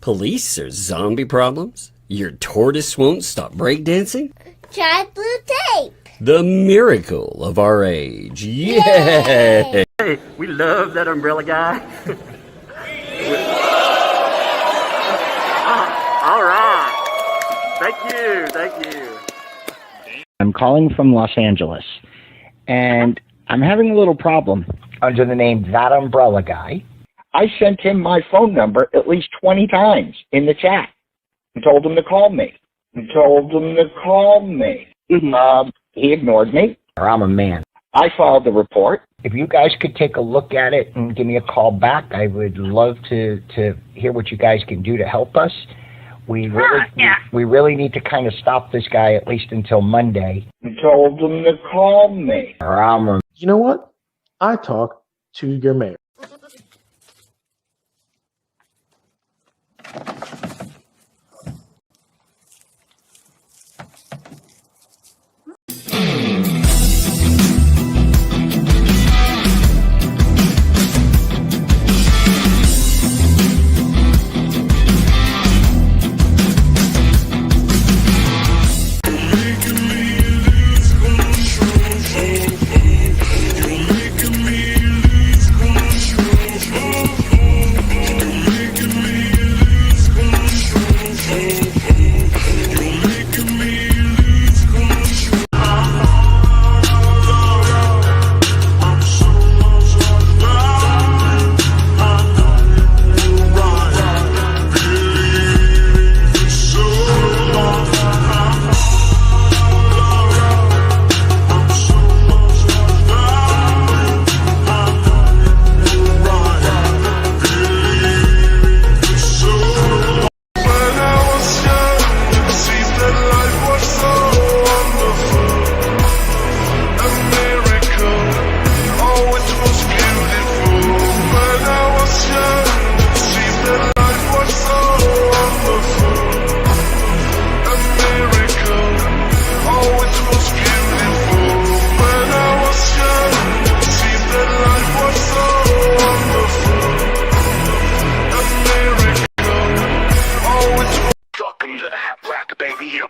Police or zombie problems? Your tortoise won't stop breakdancing? Try blue tape. The miracle of our age. Yay! Hey, we love that umbrella guy. All right. Thank you. I'm calling from Los Angeles, and I'm having a little problem under the name ThATuMBRELLAgUy. I sent him my phone number at least 20 times in the chat and told him to call me. He ignored me. I'm a man. I filed the report. If you guys could take a look at it and give me a call back, I would love to hear what you guys can do to help us. We really need to kind of stop this guy at least until Monday. I told him to call me. You know what? I talked to your mayor.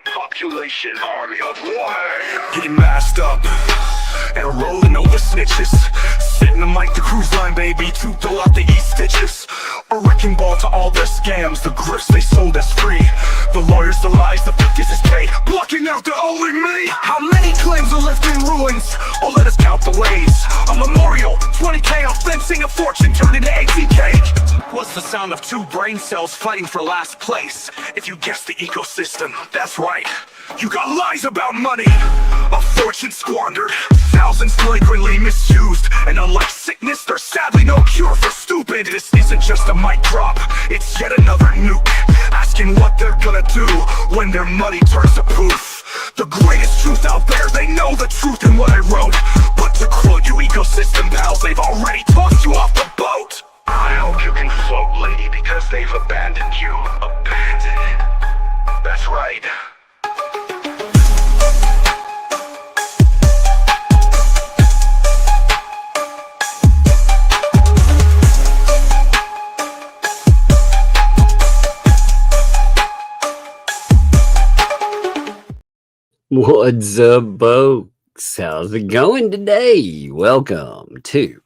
Population army of one. Getting masked up and rolling over snitches. Sitting them like the cruise line, baby, to throw out the E-stitches. A wrecking ball to all their scams, the grifts they sold as free. The lawyers, the lies, the focus is paid. Blocking out the only me. How many claims are left in ruins? Oh, let us count the ways. A memorial, 20K on fencing, a fortune turned into 18K. What's the sound of two brain cells fighting for last place? If you guess the ecosystem, that's right. You got lies about money, a fortune squandered, thousands flagrantly misused. And unlike sickness, there's sadly no cure for stupid. This isn't just a mic drop, it's yet another nuke. Asking what they're gonna do when their money turns to poof. The greatest truth out there, they know the truth in what I wrote. But to quote you ecosystem pals, they've already tossed you off the boat. I hope you can float, lady, because they've abandoned you. Abandoned. That's right. What's up, folks? How's it going today? Welcome to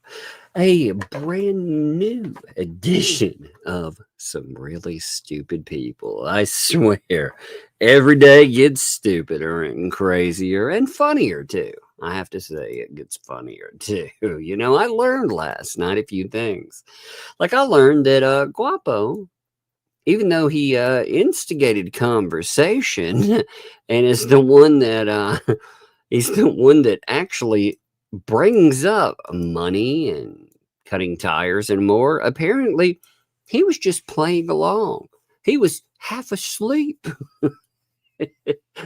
a brand new edition of Some Really Stupid People. I swear, every day gets stupider and crazier and funnier too. I have to say, it gets funnier too. You know, I learned last night a few things. Like I learned that Guapo, even though he instigated conversation and is the one that he's the one that actually brings up money and cutting tires and more, apparently he was just playing along. He was half asleep.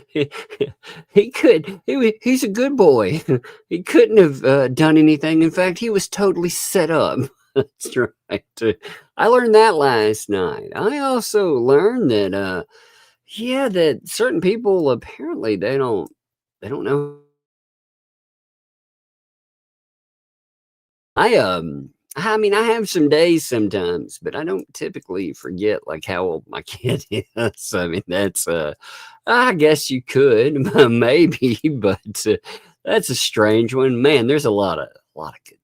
He's a good boy. He couldn't have done anything. In fact, he was totally set up. That's right. I learned that last night. I also learned that that certain people apparently they don't know. I I mean, I have some days sometimes, but I don't typically forget like how old my kid is. I mean, that's I guess you could maybe, but that's a strange one. Man, there's a lot of good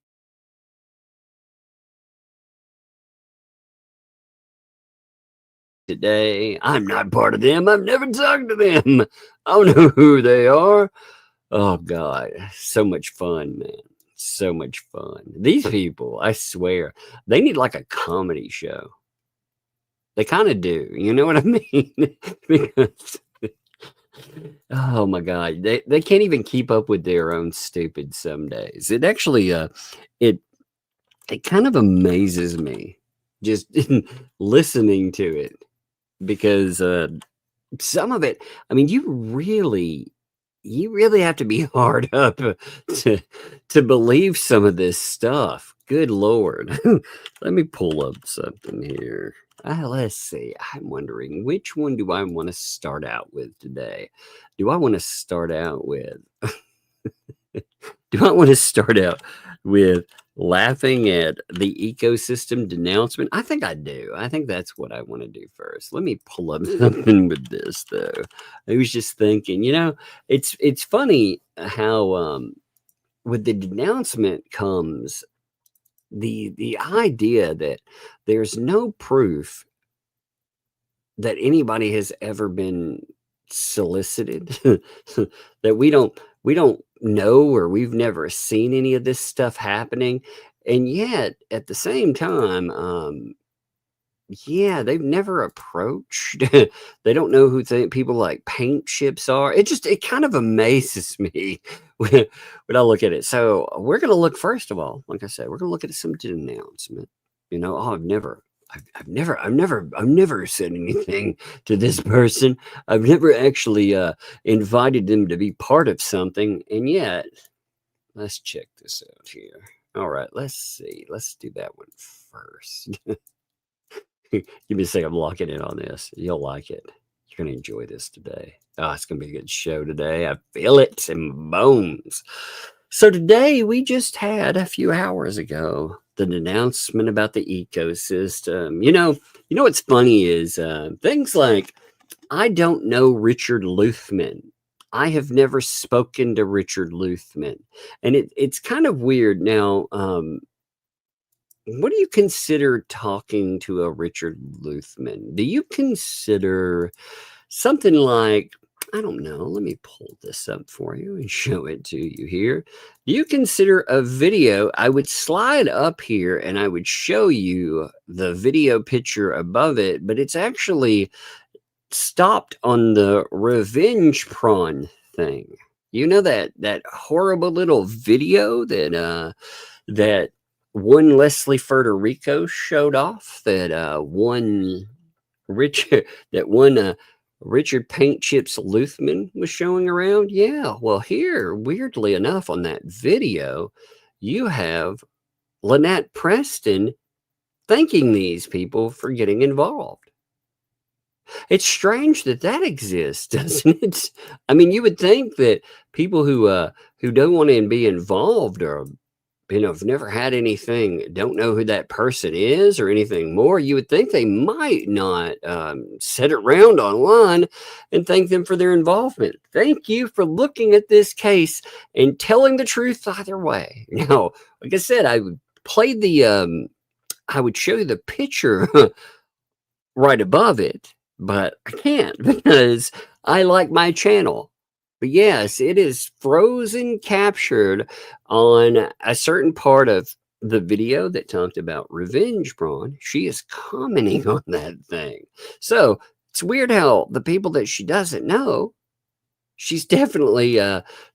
today. I'm not part of them. I've never talked to them. I don't know who they are. Oh God, so much fun, man. So much fun. These people, I swear, they need like a comedy show. They kind of do. You know what I mean? Because oh my God, they can't even keep up with their own stupid some days. It actually it it kind of amazes me just listening to it because some of it, I mean, you really have to be hard up to believe some of this stuff. Good Lord. Let me pull up something here. Let's see. I'm wondering which one do I want to start out with today? Do I want to start out with do I want to start out with laughing at the ecosystem denouncement? I think I do. I think that's what I want to do first. Let me pull up something with this though. I was just thinking, it's funny how with the denouncement comes the idea that there's no proof that anybody has ever been solicited that we don't know or we've never seen any of this stuff happening, and yet at the same time yeah, they've never approached they don't know who people like paint chips are. It kind of amazes me when I look at it. So we're going to look, first of all, like I said, we're going to look at some denouncement. I've never said anything to this person. I've never actually invited them to be part of something. And yet, let's check this out here. All right, let's see. Let's do that one first. Give me a second. I'm locking in on this. You'll like it. You're going to enjoy this today. Oh, it's going to be a good show today. I feel it in my bones. So today we just had a few hours ago the announcement about the ecosystem. You know what's funny is things like, I don't know Richard Luthman. I have never spoken to Richard Luthman. And it's kind of weird. Now, what do you consider talking to a Richard Luthman? Do you consider something like, I don't know, let me pull this up for you and show it to you here. Do you consider a video? I would slide up here and I would show you the video picture above it, but it's actually stopped on the revenge prawn thing. You know that horrible little video that one Leslie Federico showed off, that one Richard Paint Chips Luthman was showing around? Yeah, well, here, weirdly enough, on that video, you have Lynette Preston thanking these people for getting involved. It's strange that exists, doesn't it? I mean, you would think that people who don't want to be involved or have never had anything, don't know who that person is or anything more, you would think they might not sit around online and thank them for their involvement. Thank you for looking at this case and telling the truth either way. Now, like I said, I would play I would show you the picture right above it, but I can't because I like my channel. But yes, it is frozen captured on a certain part of the video that talked about revenge prawn. She is commenting on that thing. So it's weird how the people that she doesn't know, she's definitely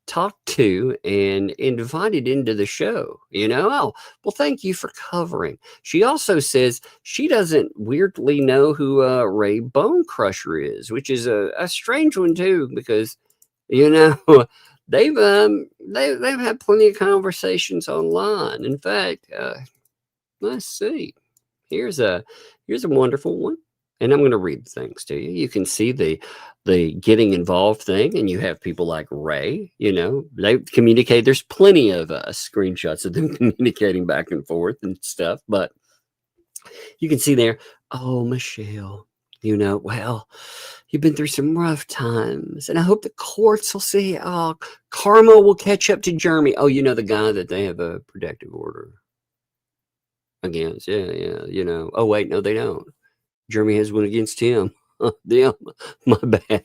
talked to and invited into the show. Oh, well, thank you for covering. She also says she doesn't weirdly know who Ray Bone Crusher is, which is a strange one too, because they've had plenty of conversations online. In fact, let's see. Here's a wonderful one. And I'm going to read things to you. You can see the getting involved thing, and you have people like Ray, they communicate. There's plenty of screenshots of them communicating back and forth and stuff, but you can see there, oh, Michelle, well, you've been through some rough times, and I hope the courts will see, karma will catch up to Jeremy. Oh, the guy that they have a protective order against. Yeah. Oh, wait, no, they don't. Jeremy has one against him. Damn, my bad.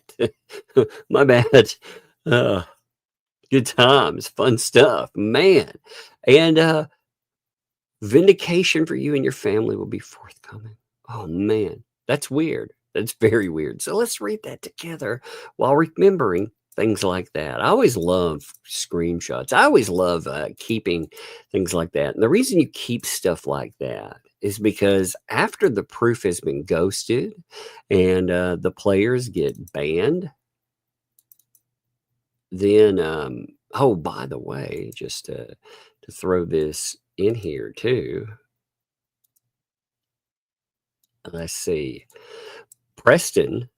My bad. Good times, fun stuff, man. And vindication for you and your family will be forthcoming. Oh, man, that's weird. That's very weird. So let's read that together while remembering things like that. I always love screenshots. I always love keeping things like that. And the reason you keep stuff like that is because after the proof has been ghosted and the players get banned, then, oh, by the way, just to throw this in here too, let's see, Preston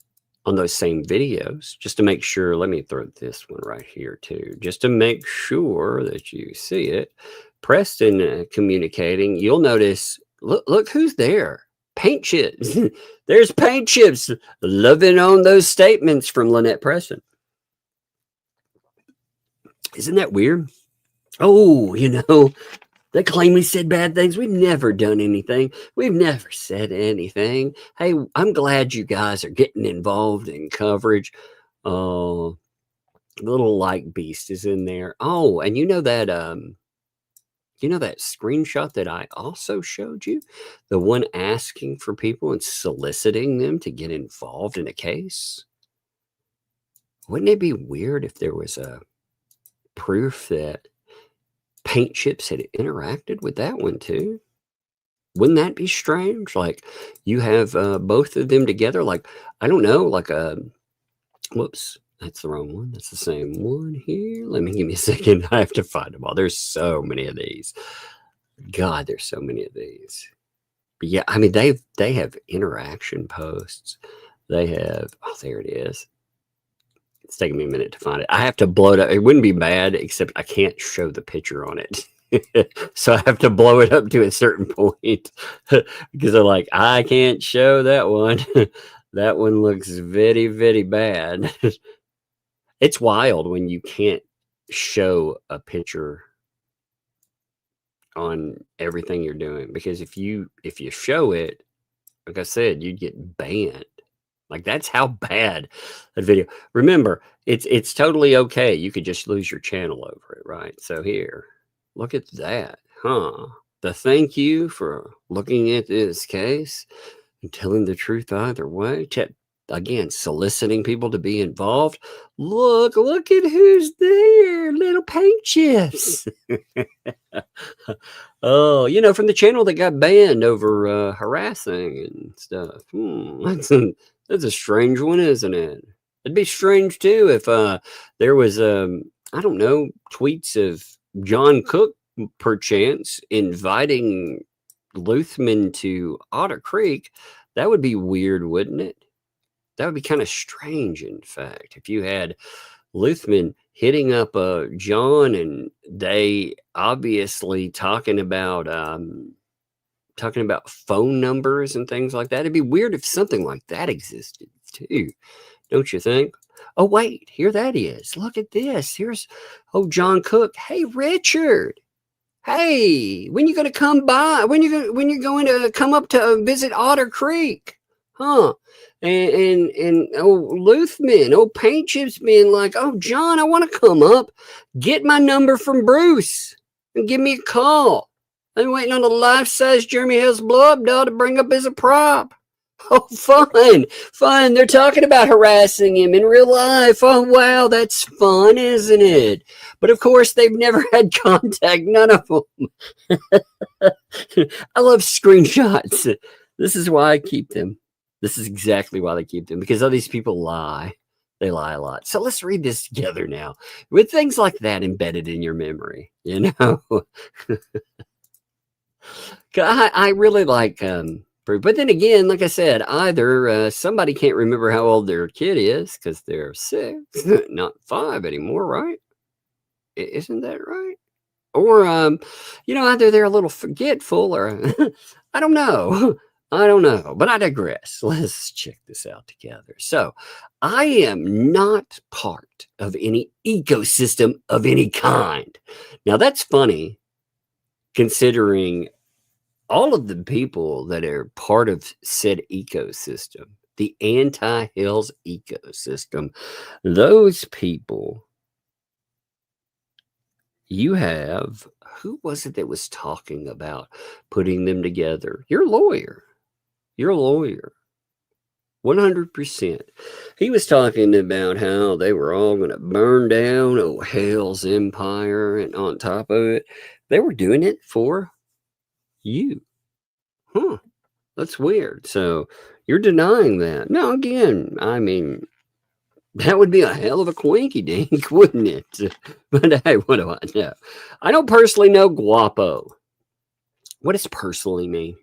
on those same videos, just to make sure, let me throw this one right here too, just to make sure that you see it. Preston communicating, you'll notice, look who's there. Paint Chips. There's Paint Chips loving on those statements from Lynette Preston. Isn't that weird? Oh, they claim we said bad things. We've never done anything. We've never said anything. Hey, I'm glad you guys are getting involved in coverage. Little like beast is in there. Oh, and that screenshot that I also showed you, the one asking for people and soliciting them to get involved in a case. Wouldn't it be weird if there was a proof that Paint Chips had interacted with that one too? Wouldn't that be strange? Like you have both of them together. Like, I don't know, like whoops, that's the wrong one. That's the same one here. Give me a second. I have to find them all. There's so many of these. God, there's so many of these. But yeah, I mean, they have interaction posts. They have, oh, there it is. It's taking me a minute to find it. I have to blow it up. It wouldn't be bad, except I can't show the picture on it. So I have to blow it up to a certain point because I'm like, I can't show that one. That one looks very, very bad. It's wild when you can't show a picture on everything you're doing, because if you show it, like I said, you'd get banned. Like, that's how bad that video. Remember, it's totally okay. You could just lose your channel over it, right? So here, look at that, huh? The thank you for looking at this case and telling the truth either way. Again, soliciting people to be involved. Look at who's there, little Paint Chips. Oh, from the channel that got banned over harassing and stuff. That's a strange one, isn't it? It'd be strange too if there was I don't know, tweets of John Cook perchance inviting Luthman to Otter Creek. That would be weird, wouldn't it? That would be kind of strange, in fact, if you had Luthman hitting up John and they obviously talking about phone numbers and things like that. It'd be weird if something like that existed too, don't you think? Oh, wait, here that is. Look at this. Here's John Cook. Hey, Richard. Hey, when you going to come by? When you're going to come up to visit Otter Creek? Huh? And Luthman, Paint Chips being like, oh, John, I want to come up. Get my number from Bruce and give me a call. I'm waiting on a life-size Jeremy Hale's blow-up doll to bring up as a prop. Oh, fun. They're talking about harassing him in real life. Oh, wow, that's fun, isn't it? But, of course, they've never had contact, none of them. I love screenshots. This is why I keep them. This is exactly why they keep them, because all these people lie. They lie a lot. So let's read this together now with things like that embedded in your memory, I really like But then again, like I said, either somebody can't remember how old their kid is because they're 6, not 5 anymore, right? Isn't that right? Or, either they're a little forgetful or I don't know. I don't know, but I digress. Let's check this out together. So I am not part of any ecosystem of any kind. Now that's funny considering all of the people that are part of said ecosystem, the anti-Hales ecosystem, those people, you have, who was it that was talking about putting them together? Your lawyer. 100%. He was talking about how they were all going to burn down Hale's empire, and on top of it, they were doing it for you. Huh. That's weird. So you're denying that. Now, again, I mean, that would be a hell of a quinky dink, wouldn't it? But hey, what do I know? I don't personally know guapo. What does personally mean?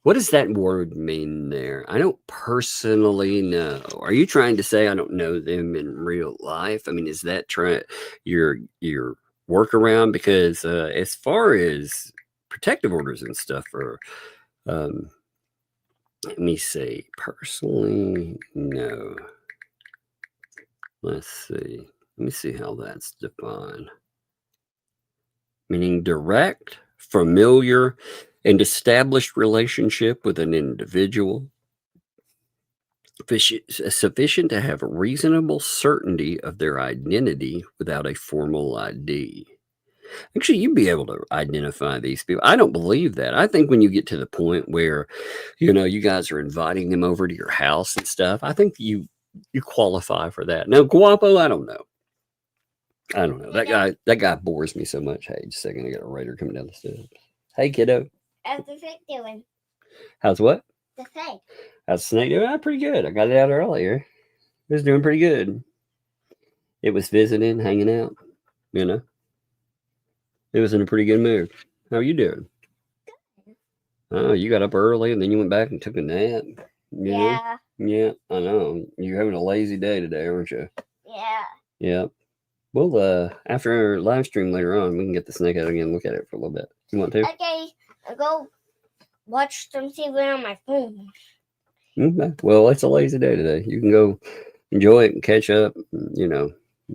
What does that word mean there? I don't personally know. Are you trying to say I don't know them in real life? I mean, is that your workaround? Because as far as protective orders and stuff are, let me see. Personally, no. Let's see. Let me see how that's defined. Meaning direct, familiar, and established relationship with an individual sufficient to have a reasonable certainty of their identity without a formal ID. Actually, you'd be able to identify these people. I don't believe that. I think when you get to the point where, you guys are inviting them over to your house and stuff, I think you qualify for that. Now, guapo, I don't know. That guy bores me so much. Hey, just a second, I got a raider coming down the steps. Hey, kiddo. How's the snake doing? How's what? The snake. How's the snake doing? Pretty good. I got it out earlier. It was doing pretty good. It was visiting, hanging out, It was in a pretty good mood. How are you doing? Oh, you got up early and then you went back and took a nap. Yeah. Yeah, I know. You're having a lazy day today, aren't you? Yeah. Yeah. Well, after our live stream later on, we can get the snake out again and look at it for a little bit. You want to? Okay. I'll go watch some TV on my phone. Okay. Well, it's a lazy day today. You can go enjoy it and catch up.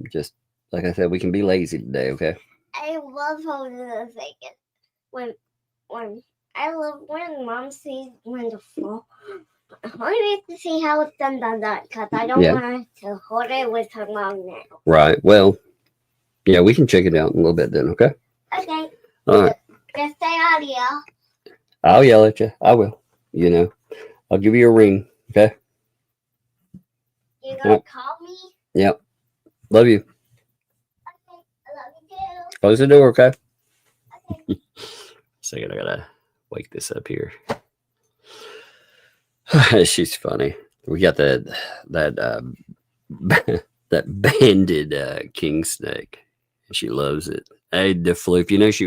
Just like I said, we can be lazy today, okay? I love how the second when Mom sees when the fall. I need to see how it's done because I don't want to hold it with her mom now. Right. Well, yeah, we can check it out in a little bit then, okay? Okay. All right. Just say audio. I'll yell at you. I will. I'll give you a ring, okay? You gonna call me? Yep. Love you. Okay. I love you too. Close the door, okay? Okay. Second, I gotta wake this up here. She's funny. We got that banded king snake. She loves it. Hey, the floof. She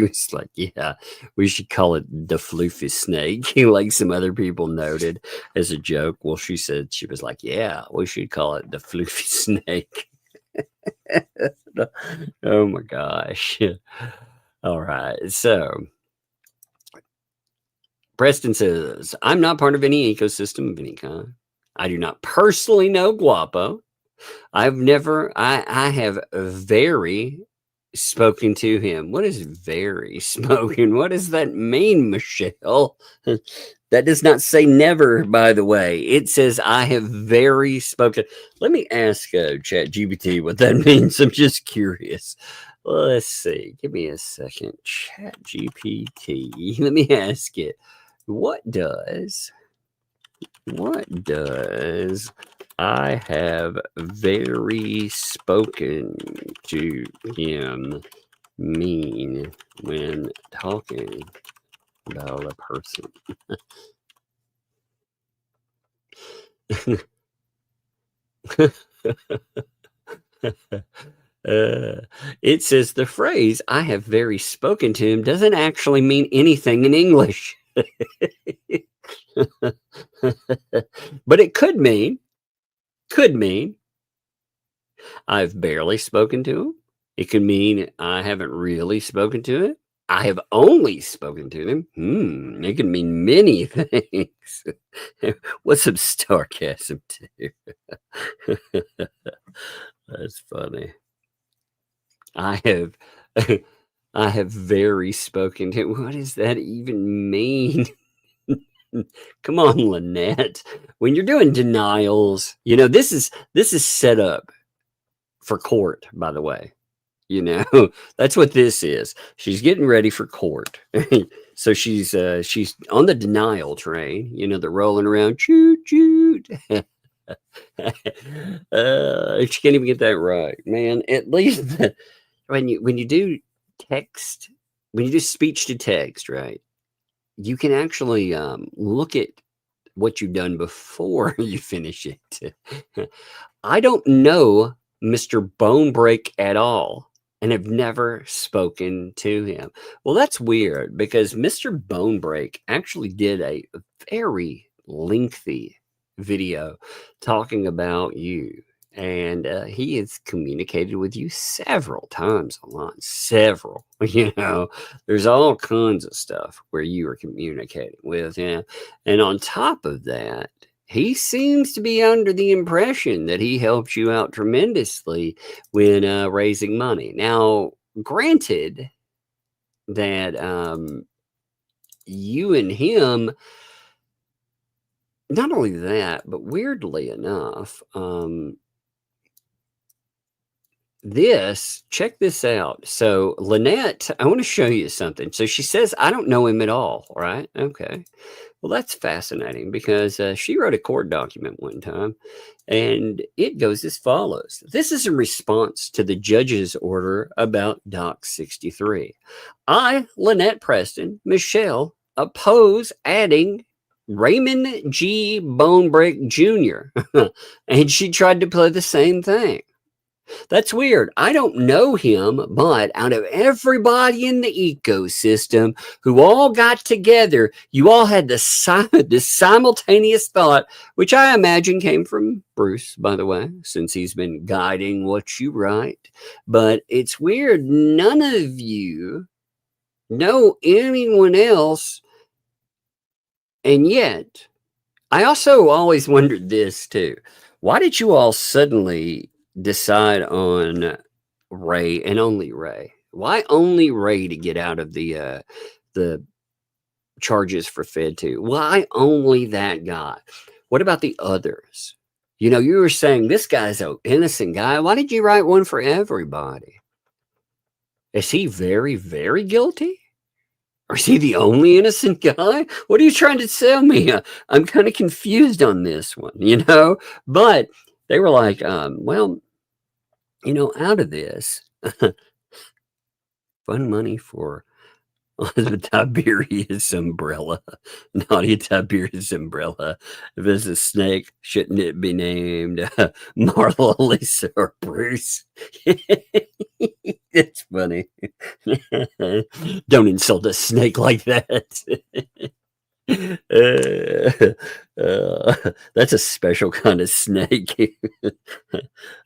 was like, yeah, we should call it the floofy snake, like some other people noted as a joke. Well, she was like, yeah, we should call it the floofy snake. Oh my gosh. All right. So Preston says, I'm not part of any ecosystem of any kind. I do not personally know Guapo. I have very spoken to him. What is very spoken? What does that mean, Michelle? That does not say never, by the way. It says I have very spoken. Let me ask ChatGPT what that means. I'm just curious. Let's see. Give me a second. ChatGPT. Let me ask it. What does I have very spoken to him mean when talking about a person? It says the phrase I have very spoken to him doesn't actually mean anything in English. But it could mean I've barely spoken to him. It could mean I haven't really spoken to him. I have only spoken to him. It can mean many things. What's some sarcasm too? That's funny. I have very spoken to him. What does that even mean? Come on, Lynette. When you're doing denials, you know, this is set up for court, by the way. You know, that's what this is. She's getting ready for court. So she's on the denial train, you know, they're rolling around, choo choo. She can't even get that right, man. At least when you do text, when you do speech to text, right? You can actually look at what you've done before you finish it. I don't know Mr. Bonebreak at all, and have never spoken to him. Well, that's weird because Mr. Bonebreak actually did a very lengthy video talking about you. And he has communicated with you several times online. Several, you know, there's all kinds of stuff where you are communicating with him. And on top of that, he seems to be under the impression that he helped you out tremendously when raising money. Now, granted that you and him, not only that, but weirdly enough, check this out. So Lynette, I want to show you something. So she says, I don't know him at all, right? Okay. Well, that's fascinating because she wrote a court document one time and it goes as follows. This is in response to the judge's order about Doc 63. I, Lynette Preston, Michelle, oppose adding Raymond G. Bonebreak Jr. And she tried to play the same thing. That's weird. I don't know him, but out of everybody in the ecosystem who all got together, you all had this simultaneous thought, which I imagine came from Bruce, by the way, since he's been guiding what you write. But it's weird. None of you know anyone else. And yet, I also always wondered this too. Why did you all suddenly decide on Ray and only Ray? Why only Ray to get out of the charges for Fed 2? Why only that guy? What about the others? You know, you were saying this guy's an innocent guy. Why did you write one for everybody? Is he very, very guilty? Or is he the only innocent guy? What are you trying to tell me? I'm kind of confused on this one, you know? But they were like, well, you know, out of this, fun money for Tiberius umbrella, naughty Tiberius umbrella. If it's a snake, shouldn't it be named Marla, Lisa, or Bruce? It's funny. Don't insult a snake like that. That's a special kind of snake.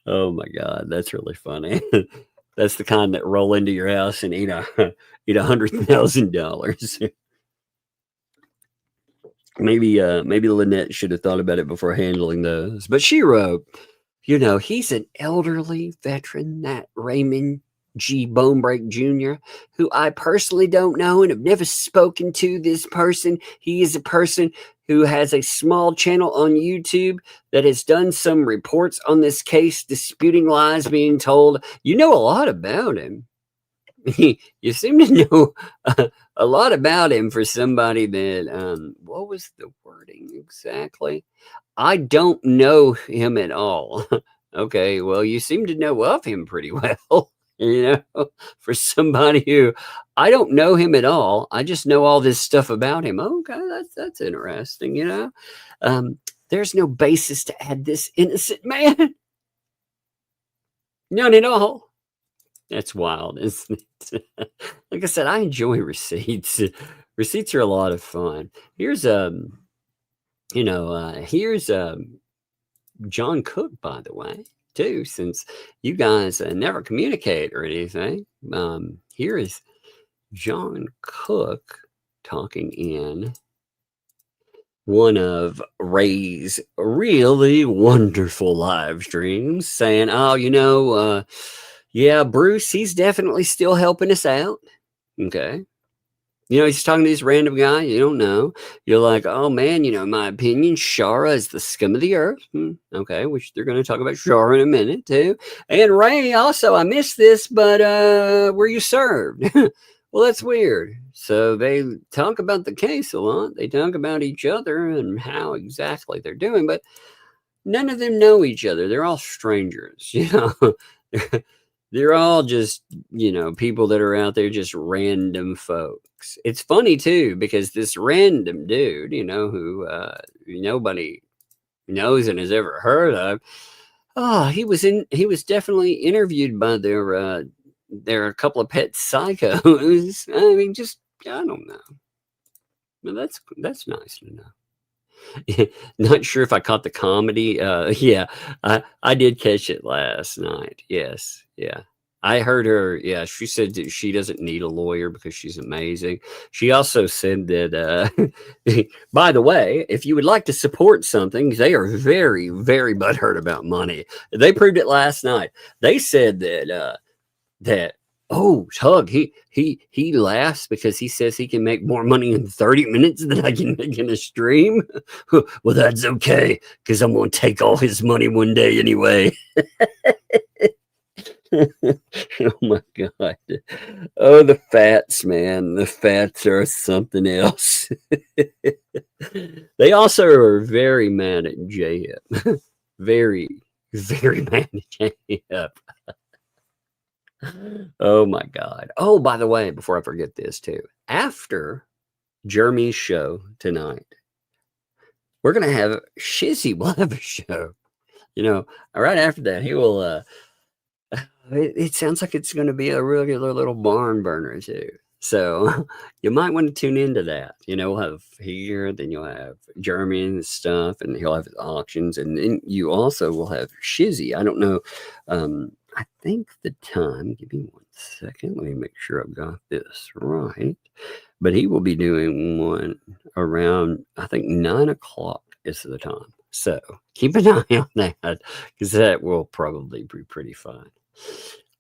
Oh my God, that's really funny. That's the kind that roll into your house and eat $100,000. Maybe Lynette should have thought about it before handling those. But she wrote, you know, he's an elderly veteran, that Raymond G. Bonebreak Jr., who I personally don't know and have never spoken to this person. He is a person who has a small channel on YouTube that has done some reports on this case, disputing lies being told. You know a lot about him. You seem to know a lot about him for somebody that, what was the wording exactly? I don't know him at all. Okay, well, you seem to know of him pretty well. You know, for somebody who I don't know him at all, I just know all this stuff about him. Okay, that's interesting. You know, there's no basis to add this innocent man. None at all. That's wild, isn't it? Like I said, I enjoy receipts, Receipts are a lot of fun. Here's here's John Cook, by the way, too, since you guys never communicate or anything. Here is John Cook talking in one of Ray's really wonderful live streams, saying, oh, yeah, Bruce, he's definitely still helping us out. Okay. He's talking to this random guy you don't know. You're like, oh, man, in my opinion, Shara is the scum of the earth. Okay, which they're going to talk about Shara in a minute, too. And Ray, also, I missed this, but were you served? Well, that's weird. So they talk about the case a lot. They talk about each other and how exactly they're doing, but none of them know each other. They're all strangers, They're all just, people that are out there, just random folks. It's funny, too, because this random dude, who nobody knows and has ever heard of, he was definitely interviewed by their couple of pet psychos. I mean, I don't know. But that's nice to know. Not sure if I caught the comedy. Yeah, I did catch it last night. Yes. Yeah. I heard her. Yeah. She said that she doesn't need a lawyer because she's amazing. She also said that, by the way, if you would like to support something, they are very, very butthurt about money. They proved it last night. They said that Tug, he laughs because he says he can make more money in 30 minutes than I can make in a stream. Well, that's okay, because I'm going to take all his money one day anyway. Oh, my God. Oh, the fats, man. The fats are something else. They also are very mad at J-Hip. Very, very mad at J-Hip. Oh my God. Oh, by the way, before I forget this too, after Jeremy's show tonight, we're going to have Shizzy will have a show, right after that. He will, it sounds like it's going to be a regular little barn burner too. So you might want to tune into that. We'll have here, then you'll have Jeremy and stuff, and he'll have his auctions. And then you also will have Shizzy. I don't know. I think the time, give me 1 second. Let me make sure I've got this right. But he will be doing one around, I think 9 o'clock is the time. So keep an eye on that, because that will probably be pretty fun.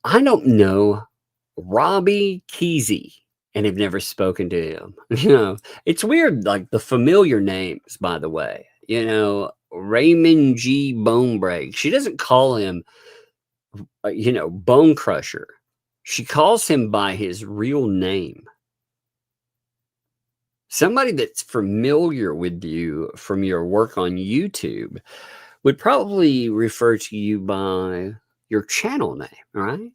I don't know Robbie Keezy, and have never spoken to him. It's weird, like the familiar names, by the way. Raymond G. Bonebreak. She doesn't call him Bone Crusher. She calls him by his real name. Somebody that's familiar with you from your work on YouTube would probably refer to you by your channel name, right?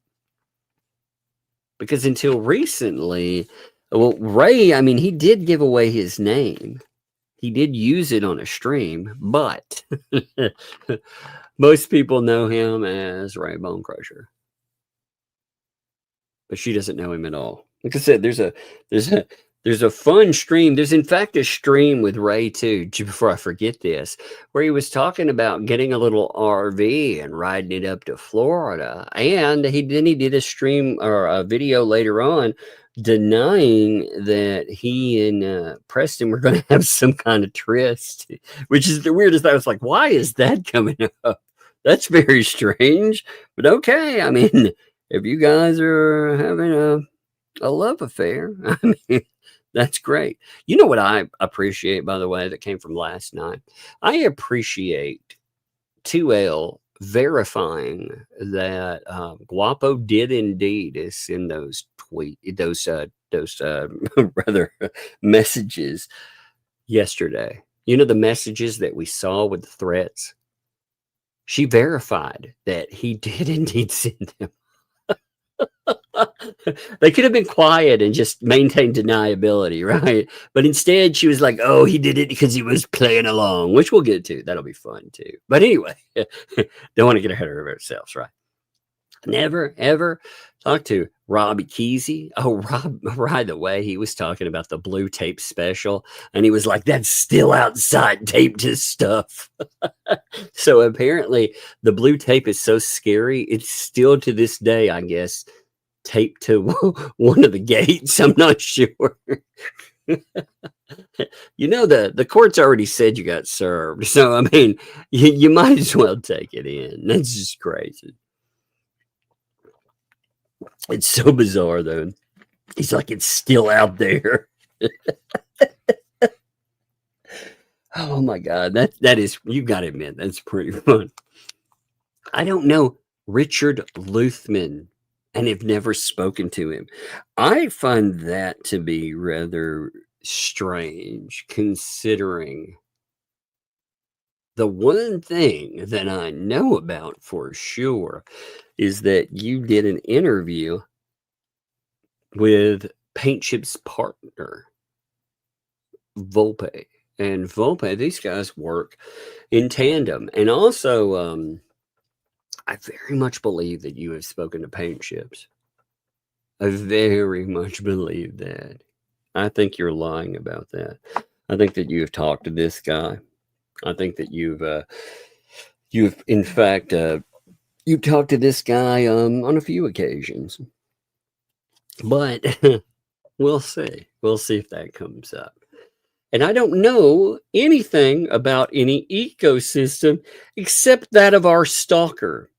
Because until recently, well, Ray, I mean, he did give away his name. He did use it on a stream, but most people know him as Ray Bone Crusher. But she doesn't know him at all. Like I said, there's a fun stream. There's in fact a stream with Ray too, before I forget this, where he was talking about getting a little RV and riding it up to Florida. And he did a stream or a video later on denying that he and Preston were going to have some kind of tryst, which is the weirdest. I was like, why is that coming up? That's very strange. But okay, I mean, if you guys are having a love affair, I mean, that's great. You know what I appreciate, by the way, that came from last night? I appreciate 2L verifying that Guapo did indeed send those rather messages yesterday. The messages that we saw with the threats. She verified that he did indeed send them. They could have been quiet and just maintained deniability, right? But instead, she was like, oh, he did it because he was playing along, which we'll get to. That'll be fun, too. But anyway, don't want to get ahead of ourselves, right? Never, ever Talk to Robbie Kesey. Oh, Rob, by the way, he was talking about the blue tape special, and he was like, that's still outside taped his stuff. So apparently the blue tape is so scary, it's still to this day, I guess, taped to one of the gates. I'm not sure. You know, the court's already said you got served. So, I mean, you might as well take it in. That's just crazy. It's so bizarre, though. He's like, it's still out there. Oh, my God. That is, you got to admit, that's pretty fun. I don't know Richard Luthman and have never spoken to him. I find that to be rather strange, considering the one thing that I know about for sure is that you did an interview with Paint Chip's partner, Volpe. And Volpe, these guys work in tandem. And also, I very much believe that you have spoken to Paint Chips. I very much believe that. I think you're lying about that. I think that you have talked to this guy. I think that you've in fact, you talked to this guy on a few occasions. But we'll see. We'll see if that comes up. And I don't know anything about any ecosystem except that of our stalker.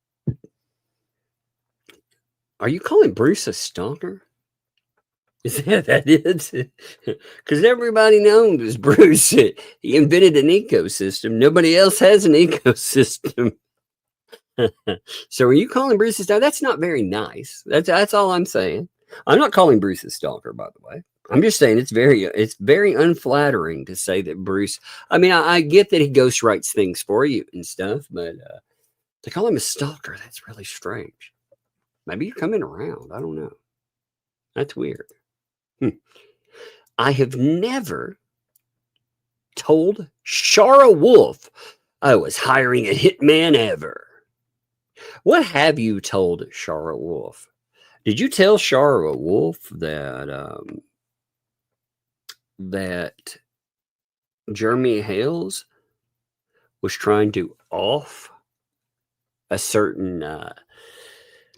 Are you calling Bruce a stalker? Is that it? Because everybody knows Bruce. He invented an ecosystem. Nobody else has an ecosystem. So are you calling Bruce a stalker? That's not very nice. That's all I'm saying. I'm not calling Bruce a stalker, by the way. I'm just saying it's very unflattering to say that Bruce. I mean, I get that he ghostwrites things for you and stuff, but to call him a stalker, that's really strange. Maybe you're coming around. I don't know. That's weird. I have never told Shara Wolf I was hiring a hitman ever. What have you told Shara Wolf? Did you tell Shara Wolf that that Jeremy Hales was trying to off a certain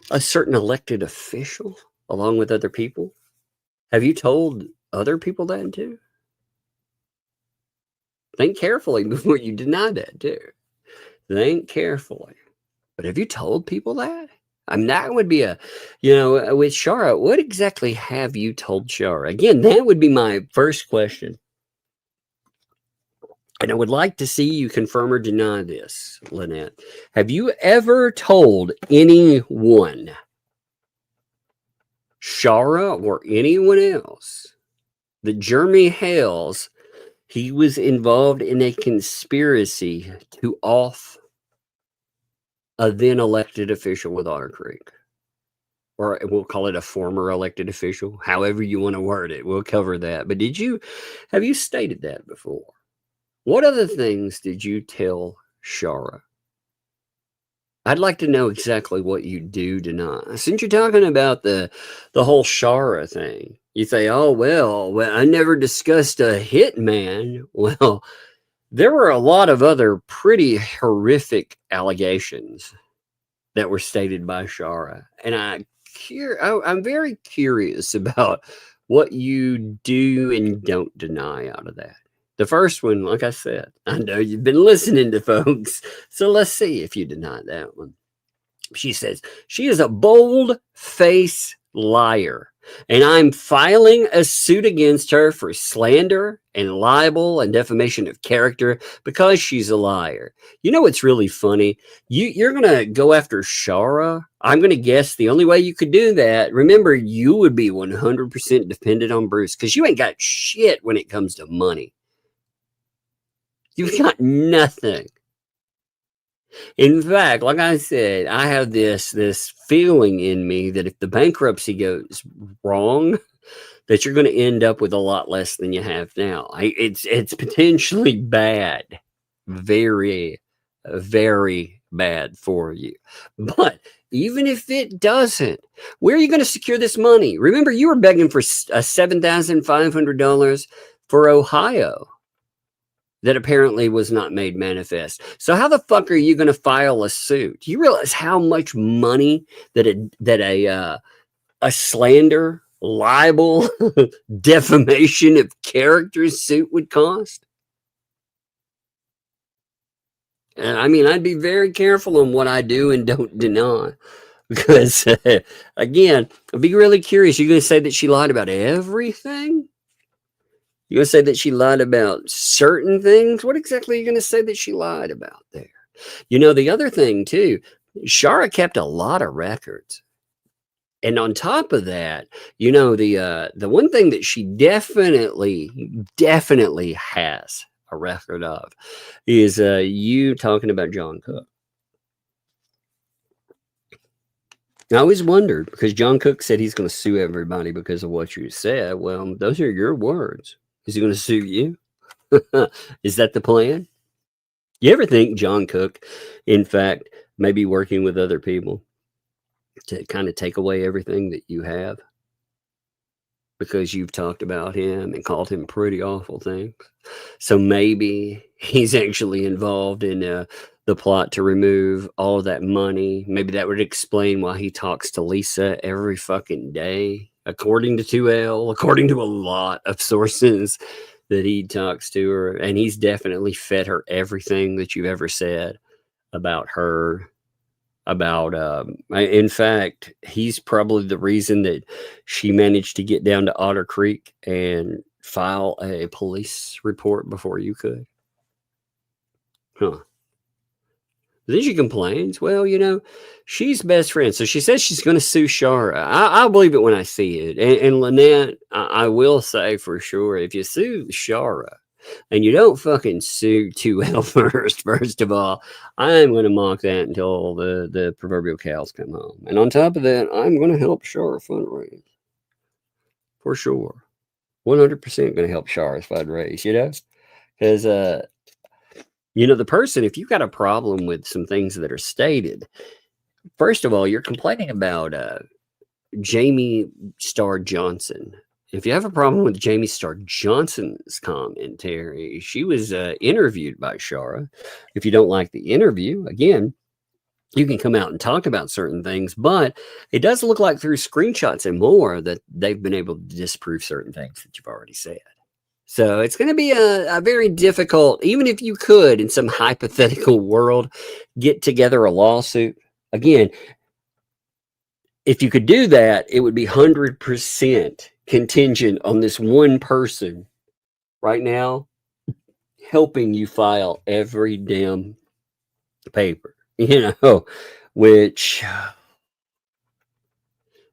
elected official along with other people? Have you told other people that too? Think carefully before you deny that too. Think carefully. But have you told people that? I mean, that would be with Shara, what exactly have you told Shara? Again, that would be my first question. And I would like to see you confirm or deny this, Lynette. Have you ever told anyone, Shara or anyone else, that Jeremy Hales, he was involved in a conspiracy to off a then elected official with Otter Creek? Or we'll call it a former elected official, however you want to word it. We'll cover that. But have you stated that before? What other things did you tell Shara? I'd like to know exactly what you do deny. Since you're talking about the whole Shara thing, you say, oh, well, I never discussed a hitman. Well, there were a lot of other pretty horrific allegations that were stated by Shara. And I'm very curious about what you do and don't deny out of that. The first one, like I said, I know you've been listening to folks, so let's see if you deny that one. She says, she is a bold-faced liar, and I'm filing a suit against her for slander and libel and defamation of character because she's a liar. You know what's really funny? You're going to go after Shara. I'm going to guess the only way you could do that, remember, you would be 100% dependent on Bruce because you ain't got shit when it comes to money. You've got nothing. In fact, like I said, I have this feeling in me that if the bankruptcy goes wrong, that you're going to end up with a lot less than you have now. It's potentially bad. Very, very bad for you. But even if it doesn't, where are you going to secure this money? Remember, you were begging for $7,500 for Ohio that apparently was not made manifest. So how the fuck are you going to file a suit? Do you realize how much money that a slander, libel, defamation of character suit would cost? And I mean, I'd be very careful on what I do and don't deny. Because, again, I'd be really curious. You're going to say that she lied about everything? You're going to say that she lied about certain things? What exactly are you going to say that she lied about there? You know, the other thing, too, Shara kept a lot of records. And on top of that, you know, the one thing that she definitely has a record of is you talking about John Cook. I always wondered, because John Cook said he's going to sue everybody because of what you said. Well, those are your words. Is he going to sue you? Is that the plan? You ever think John Cook, in fact, may be working with other people to kind of take away everything that you have? Because you've talked about him and called him pretty awful things. So maybe he's actually involved in the plot to remove all of that money. Maybe that would explain why he talks to Lisa every fucking day, according to 2L, according to a lot of sources that he talks to her. And he's definitely fed her everything that you've ever said about her. In fact, he's probably the reason that she managed to get down to Otter Creek and file a police report before you could. Huh. Then she complains, well, you know, she's best friend. So she says she's going to sue Shara. I'll believe it when I see it. And Lynette, I will say for sure, if you sue Shara and you don't fucking sue 2L first of all, I'm going to mock that until the proverbial cows come home. And on top of that, I'm going to help Shara fundraise. For sure. 100% going to help Shara fundraise, you know? Because, you know, the person, if you've got a problem with some things that are stated, first of all, you're complaining about Jamie Starr Johnson. If you have a problem with Jamie Starr Johnson's commentary, she was interviewed by Shara. If you don't like the interview, again, you can come out and talk about certain things, but it does look like through screenshots and more that they've been able to disprove certain things that you've already said. So it's going to be a very difficult, even if you could, in some hypothetical world, get together a lawsuit. Again, if you could do that, it would be 100% contingent on this one person right now helping you file every damn paper, you know, which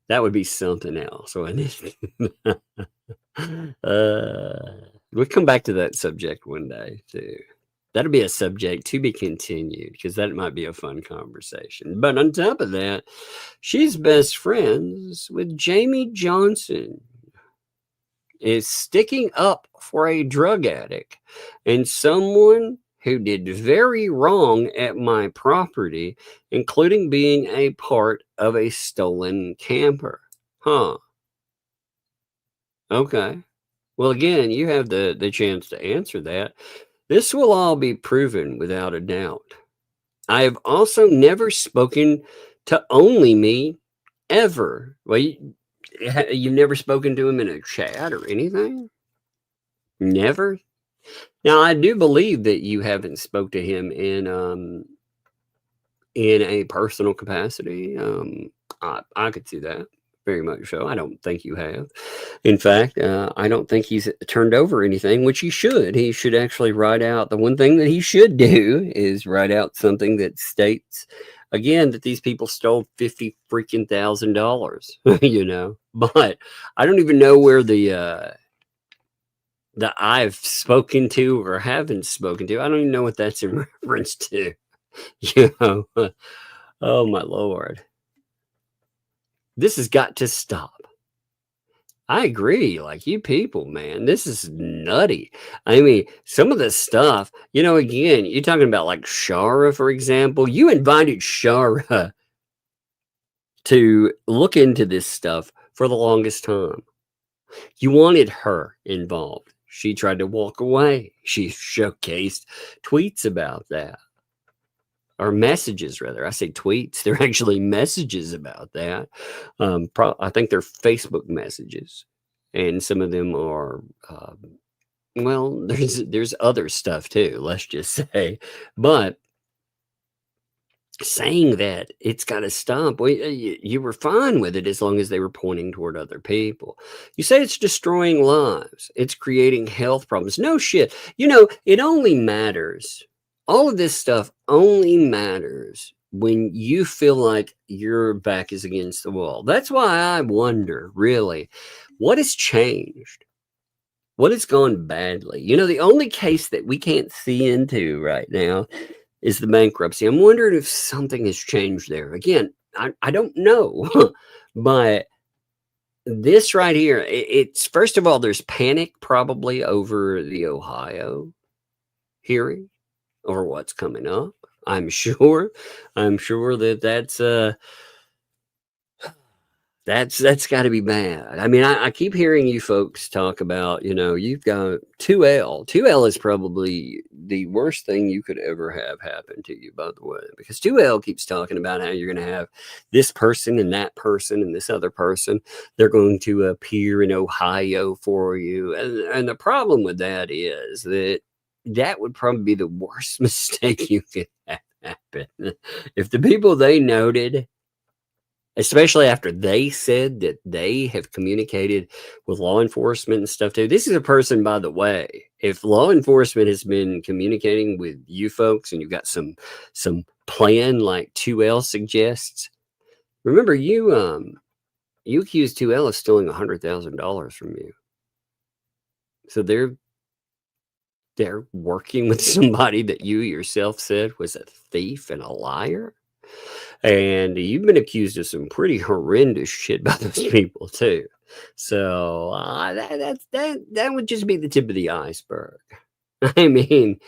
that would be something else, wouldn't it? We'll come back to that subject one day too. That'll be a subject to be continued, because that might be a fun conversation. But on top of that, she's best friends with Jamie Johnson, is sticking up for a drug addict and someone who did very wrong at my property, including being a part of a stolen camper. Huh. Okay. Well, again, you have the chance to answer that. This will all be proven without a doubt. I have also never spoken to Only Me ever. Well, you've never spoken to him in a chat or anything? Never? Now, I do believe that you haven't spoke to him in a personal capacity. I could see that. Very much so. I don't think you have. In fact, I don't think he's turned over anything, which he should. He should actually write out. The one thing that he should do is write out something that states, again, that these people stole $50,000, you know. But I don't even know where the I've spoken to or haven't spoken to. I don't even know what that's in reference to. You know. Oh my Lord. This has got to stop. I agree. Like, you people, man, this is nutty. I mean, some of this stuff, you know, again, you're talking about like Shara, for example. You invited Shara to look into this stuff for the longest time. You wanted her involved. She tried to walk away. She showcased tweets about that. Or messages, rather. I say tweets. They're actually messages about that. I think they're Facebook messages. And some of them are, well, there's other stuff too, let's just say. But saying that it's got to stop. Well, you were fine with it as long as they were pointing toward other people. You say it's destroying lives. It's creating health problems. No shit. You know, it only matters. All of this stuff only matters when you feel like your back is against the wall. That's why I wonder, really, what has changed? What has gone badly? You know, the only case that we can't see into right now is the bankruptcy. I'm wondering if something has changed there. Again, I don't know, but this right here, it's first of all, there's panic probably over the Ohio hearing or what's coming up. I'm sure that that's got to be bad. I mean, I keep hearing you folks talk about, you know, you've got 2L. 2L is probably the worst thing you could ever have happen to you, by the way, because 2L keeps talking about how you're going to have this person and that person and this other person. They're going to appear in Ohio for you. And the problem with that is that would probably be the worst mistake you could have happen. If the people they noted, especially after they said that they have communicated with law enforcement and stuff too. This is a person, by the way, if law enforcement has been communicating with you folks and you've got some plan like 2L suggests, remember you accused 2L of stealing $100,000 from you. So they're working with somebody that you yourself said was a thief and a liar. And you've been accused of some pretty horrendous shit by those people too. So that would just be the tip of the iceberg. I mean,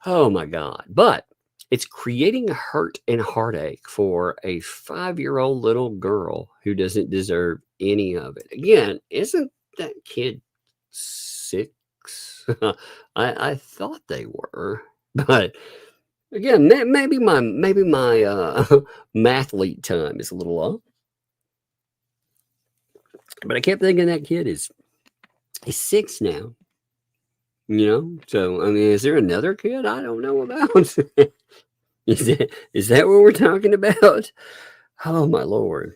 oh my God. But it's creating hurt and heartache for a 5-year-old little girl who doesn't deserve any of it. Again, isn't that kid 6? I thought they were, but again, maybe my mathlete time is a little off, but I kept thinking that kid is 6 now. You know, so I mean, is there another kid I don't know about? Is that what we're talking about? Oh my Lord.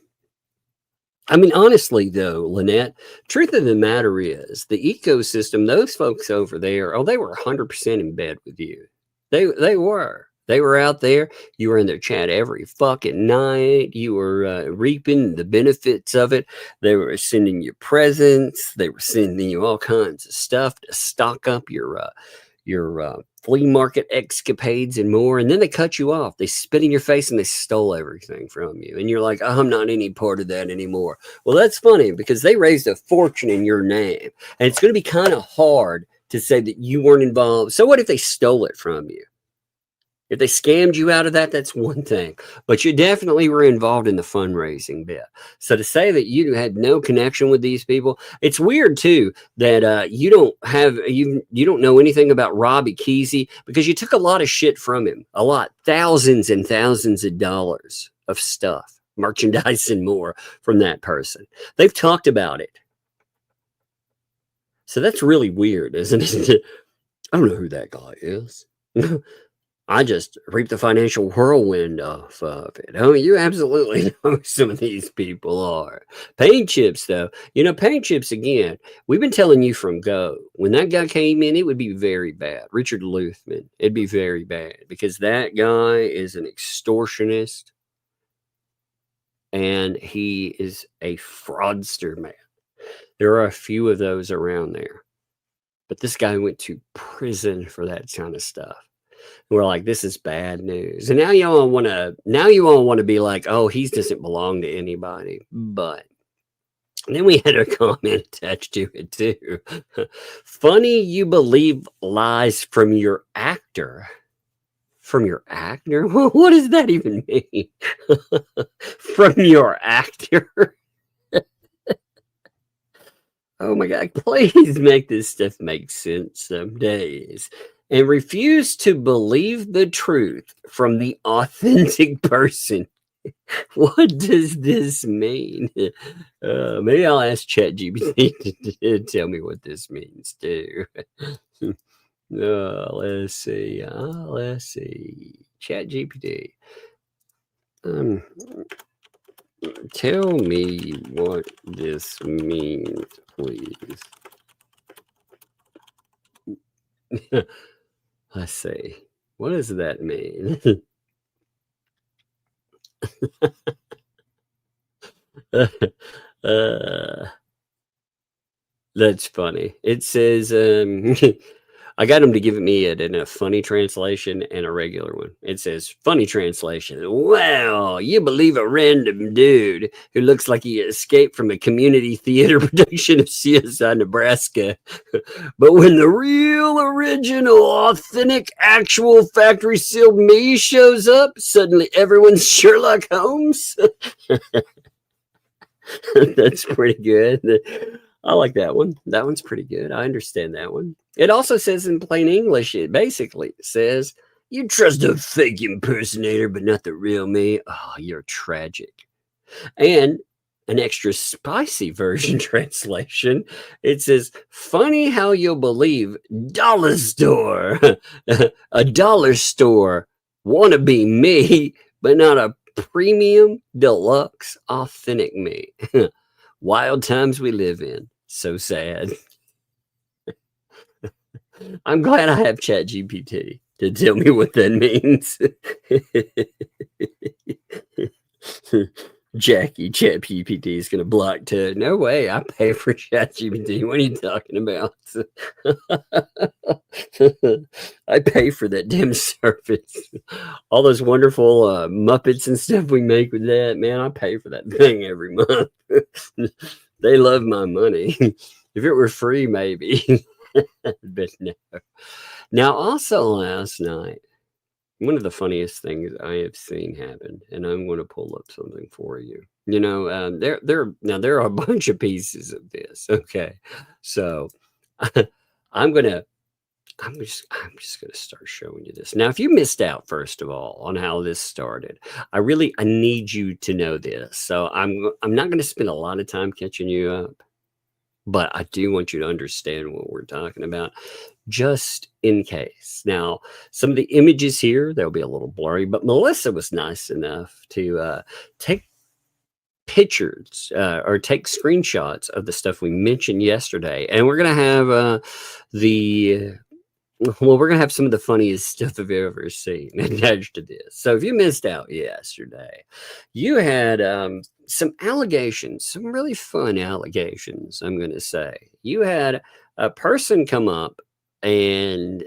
I mean, honestly, though, Lynette, truth of the matter is the ecosystem, those folks over there, they were 100% in bed with you. They were. They were out there. You were in their chat every fucking night. You were reaping the benefits of it. They were sending you presents. They were sending you all kinds of stuff to stock up your flea market escapades and more. And then they cut you off. They spit in your face and they stole everything from you. And you're like, oh, I'm not any part of that anymore. Well, that's funny because they raised a fortune in your name. And it's going to be kind of hard to say that you weren't involved. So what if they stole it from you? If they scammed you out of that, that's one thing. But you definitely were involved in the fundraising bit. So to say that you had no connection with these people, it's weird too that you don't know anything about Robbie Kesey because you took a lot of shit from him, a lot, thousands and thousands of dollars of stuff, merchandise and more from that person. They've talked about it. So that's really weird, isn't it? I don't know who that guy is. I just reaped the financial whirlwind off of it. Oh, you absolutely know who some of these people are. Paint chips, though. You know, paint chips, again, we've been telling you from go. When that guy came in, it would be very bad. Richard Luthman, it'd be very bad because that guy is an extortionist and he is a fraudster, man. There are a few of those around there. But this guy went to prison for that kind of stuff. We're like, this is bad news. And now you all want to be like, oh, he doesn't belong to anybody. But then we had a comment attached to it too. Funny you believe lies from your actor. From your actor? What does that even mean? From your actor? Oh my God, please make this stuff make sense some days. And refuse to believe the truth from the authentic person. What does this mean? Maybe I'll ask ChatGPT to tell me what this means too. Let's see. Let's see. ChatGPT. Tell me what this means, please. Let's see. What does that mean? That's funny. It says, I got him to give me it in a funny translation and a regular one. It says, funny translation. Wow, you believe a random dude who looks like he escaped from a community theater production of CSI Nebraska. But when the real, original, authentic, actual factory sealed me shows up, suddenly everyone's Sherlock Holmes. That's pretty good. I like that one. That one's pretty good. I understand that one. It also says in plain English, it basically says, you trust a fake impersonator, but not the real me. Oh, you're tragic. And an extra spicy version translation, it says, funny how you'll believe dollar store, a dollar store wannabe me, but not a premium, deluxe, authentic me. Wild times we live in. So sad. I'm glad I have ChatGPT to tell me what that means. Jackie, ChatGPT is going to block Ted. No way. I pay for ChatGPT. What are you talking about? I pay for that damn service. All those wonderful Muppets and stuff we make with that, man, I pay for that thing every month. They love my money. If it were free, maybe. But no. Now, also last night, one of the funniest things I have seen happen, and I'm going to pull up something for you. You know, there are a bunch of pieces of this. Okay, so I'm just going to start showing you this. Now, if you missed out, first of all, on how this started, I need you to know this. So I'm not going to spend a lot of time catching you up, but I do want you to understand what we're talking about, just in case. Now, some of the images here, they'll be a little blurry, but Melissa was nice enough to take pictures or take screenshots of the stuff we mentioned yesterday. And we're going to have we're going to have some of the funniest stuff I've ever seen attached to this. So if you missed out yesterday, you had some allegations, some really fun allegations, I'm going to say. You had a person come up and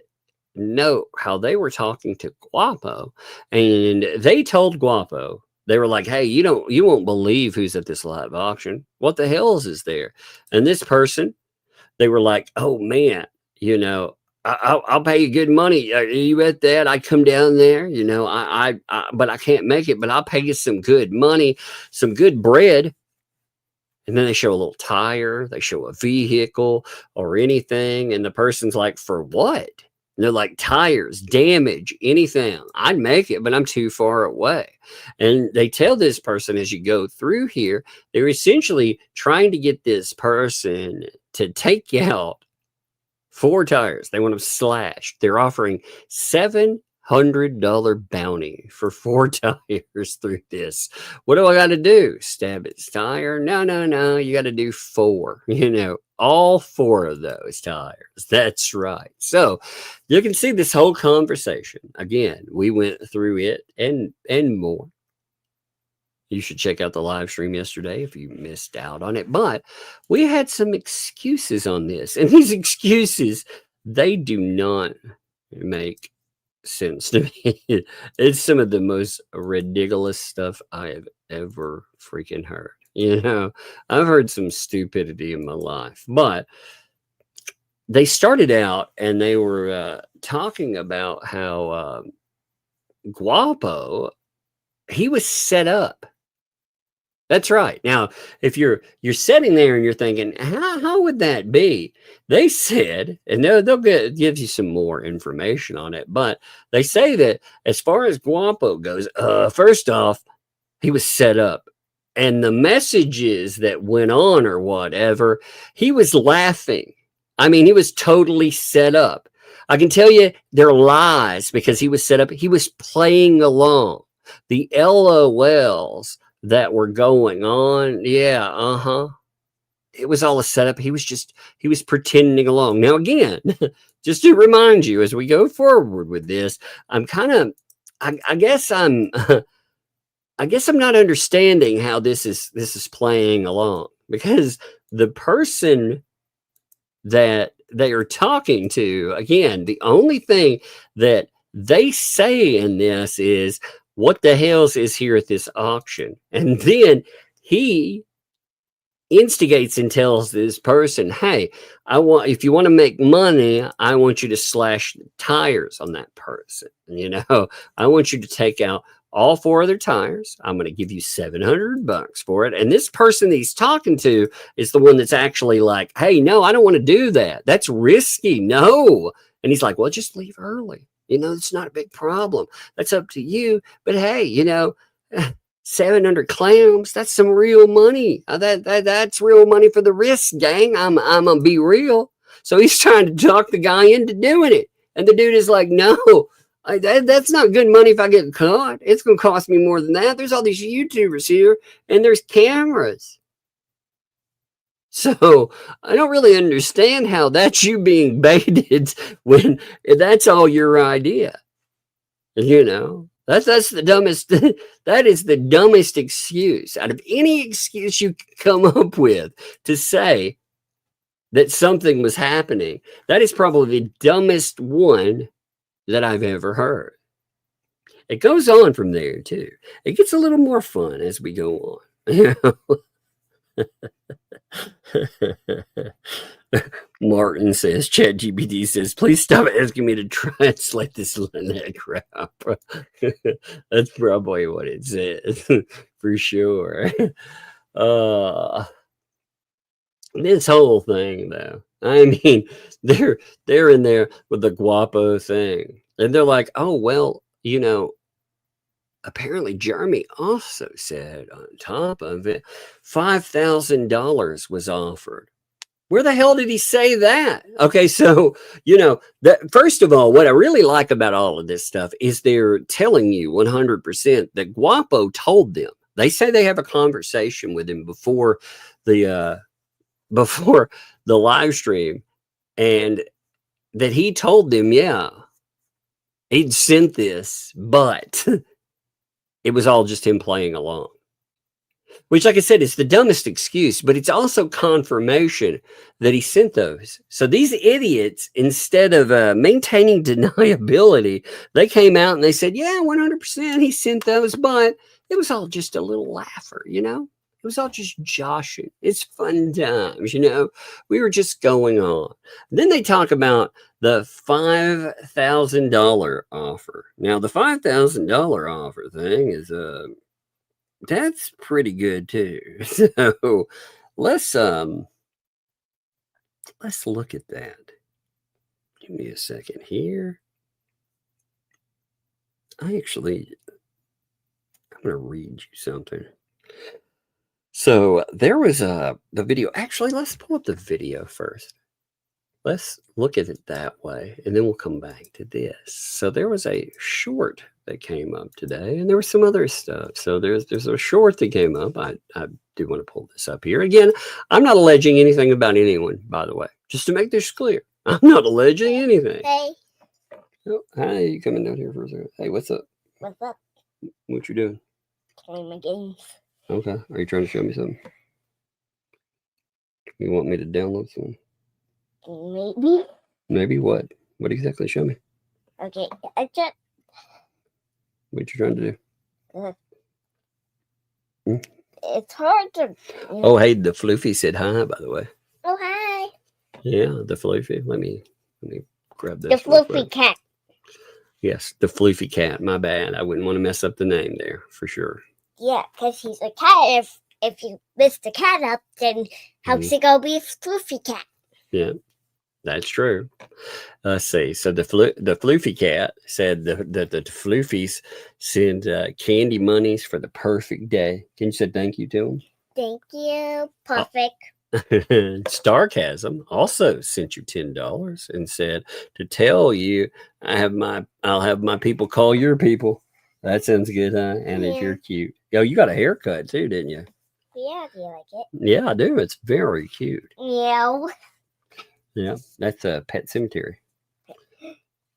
note how they were talking to Guapo, and they told Guapo, they were like, hey, you won't believe who's at this live auction. What the hell's is there? And this person, they were like, oh man, you know, I'll pay you good money. Are you at that? I come down there, you know, but I can't make it, but I'll pay you some good money, some good bread. And then they show a little tire, they show a vehicle or anything. And the person's like, for what? And they're like, tires, damage, anything. I'd make it, but I'm too far away. And they tell this person, as you go through here, they're essentially trying to get this person to take out 4 tires. They want them slashed. They're offering $700 bounty for 4 tires through this. What do I got to do? Stab its tire? No. You got to do 4. You know, all 4 of those tires. That's right. So you can see this whole conversation. Again, we went through it and more. You should check out the live stream yesterday if you missed out on it. But we had some excuses on this. And these excuses, they do not make sense to me. It's some of the most ridiculous stuff I have ever freaking heard. You know, I've heard some stupidity in my life. But they started out and they were talking about how Guapo, he was set up. That's right. Now, if you're sitting there and you're thinking, how would that be? They said, and they'll give you some more information on it, but they say that as far as Guapo goes, first off, he was set up. And the messages that went on or whatever, he was laughing. I mean, he was totally set up. I can tell you they're lies because he was set up. He was playing along. The LOLs that were going on. Yeah, it was all a setup. He was pretending along. Now, again, just to remind you as we go forward with this, I'm kind of, I guess I'm not understanding how this is playing along, because the person that they are talking to, again, the only thing that they say in this is, what the hell's is here at this auction? And then he instigates and tells this person, hey, if you want to make money, I want you to slash tires on that person. You know, I want you to take out all 4 other tires. I'm going to give you $700 for it. And this person that he's talking to is the one that's actually like, hey, no, I don't want to do that. That's risky. No. And he's like, well, just leave early. You know, it's not a big problem. That's up to you. But hey, you know, 700 clams, that's some real money. That's real money for the risk, gang. I'm going to be real. So he's trying to talk the guy into doing it. And the dude is like, no, that's not good money if I get caught. It's going to cost me more than that. There's all these YouTubers here and there's cameras. So I don't really understand how that's you being baited when that's all your idea. You know, that's the dumbest. That is the dumbest excuse out of any excuse you come up with to say that something was happening. That is probably the dumbest one that I've ever heard. It goes on from there too. It gets a little more fun as we go on. You know? Martin says, ChatGPT says, please stop asking me to translate this crap. That's probably what it says for sure. This whole thing though, I mean, they're in there with the Guapo thing, and they're like, oh well, you know, apparently Jeremy also said on top of it, $5,000 was offered. Where the hell did he say that? Okay, so, you know, first of all, what I really like about all of this stuff is they're telling you 100% that Guapo told them. They say they have a conversation with him before the live stream, and that he told them, yeah, he'd sent this, but it was all just him playing along. Which, like I said, is the dumbest excuse, but it's also confirmation that he sent those. So these idiots, instead of maintaining deniability, they came out and they said, yeah, 100% he sent those, but it was all just a little laugher, you know? It was all just joshing. It's fun times, you know? We were just going on. Then they talk about the $5,000 offer. Now, the $5,000 offer thing is that's pretty good too. So let's look at that. Give me a second here. I'm gonna read you something. So there was the video. Actually, let's pull up the video first. Let's look at it that way, and then we'll come back to this. So there was a short that came up today, and there was some other stuff. So there's a short that came up. I do want to pull this up here. Again, I'm not alleging anything about anyone, by the way, just to make this clear. I'm not alleging anything. Hey. Oh, hi, you coming down here for a second? Hey, what's up? What's up? What you doing? Playing my games. Okay. Are you trying to show me something? You want me to download something? Maybe. Maybe what? What exactly? Show me. Okay, I just. What you trying to do? It's hard to. Oh, hey, the Floofy said hi, by the way. Oh, hi. Yeah, the Floofy. Let me grab this. The Floofy cat. Yes, the floofy cat. My bad. I wouldn't want to mess up the name there for sure. Yeah, because he's a cat. If you mess the cat up, then how's it gonna be a floofy cat? Yeah, that's true. Let's see. So the floofy cat said the floofies send candy monies for the perfect day. Can you say thank you to him? Thank you. Perfect. Starcasm also sent you $10 and said to tell you I'll have my people call your people. That sounds good, huh? And if you're cute. Yo, you got a haircut too, didn't you? Yeah, do you like it? Yeah, I do. It's very cute. Meow. Yeah, that's a pet cemetery.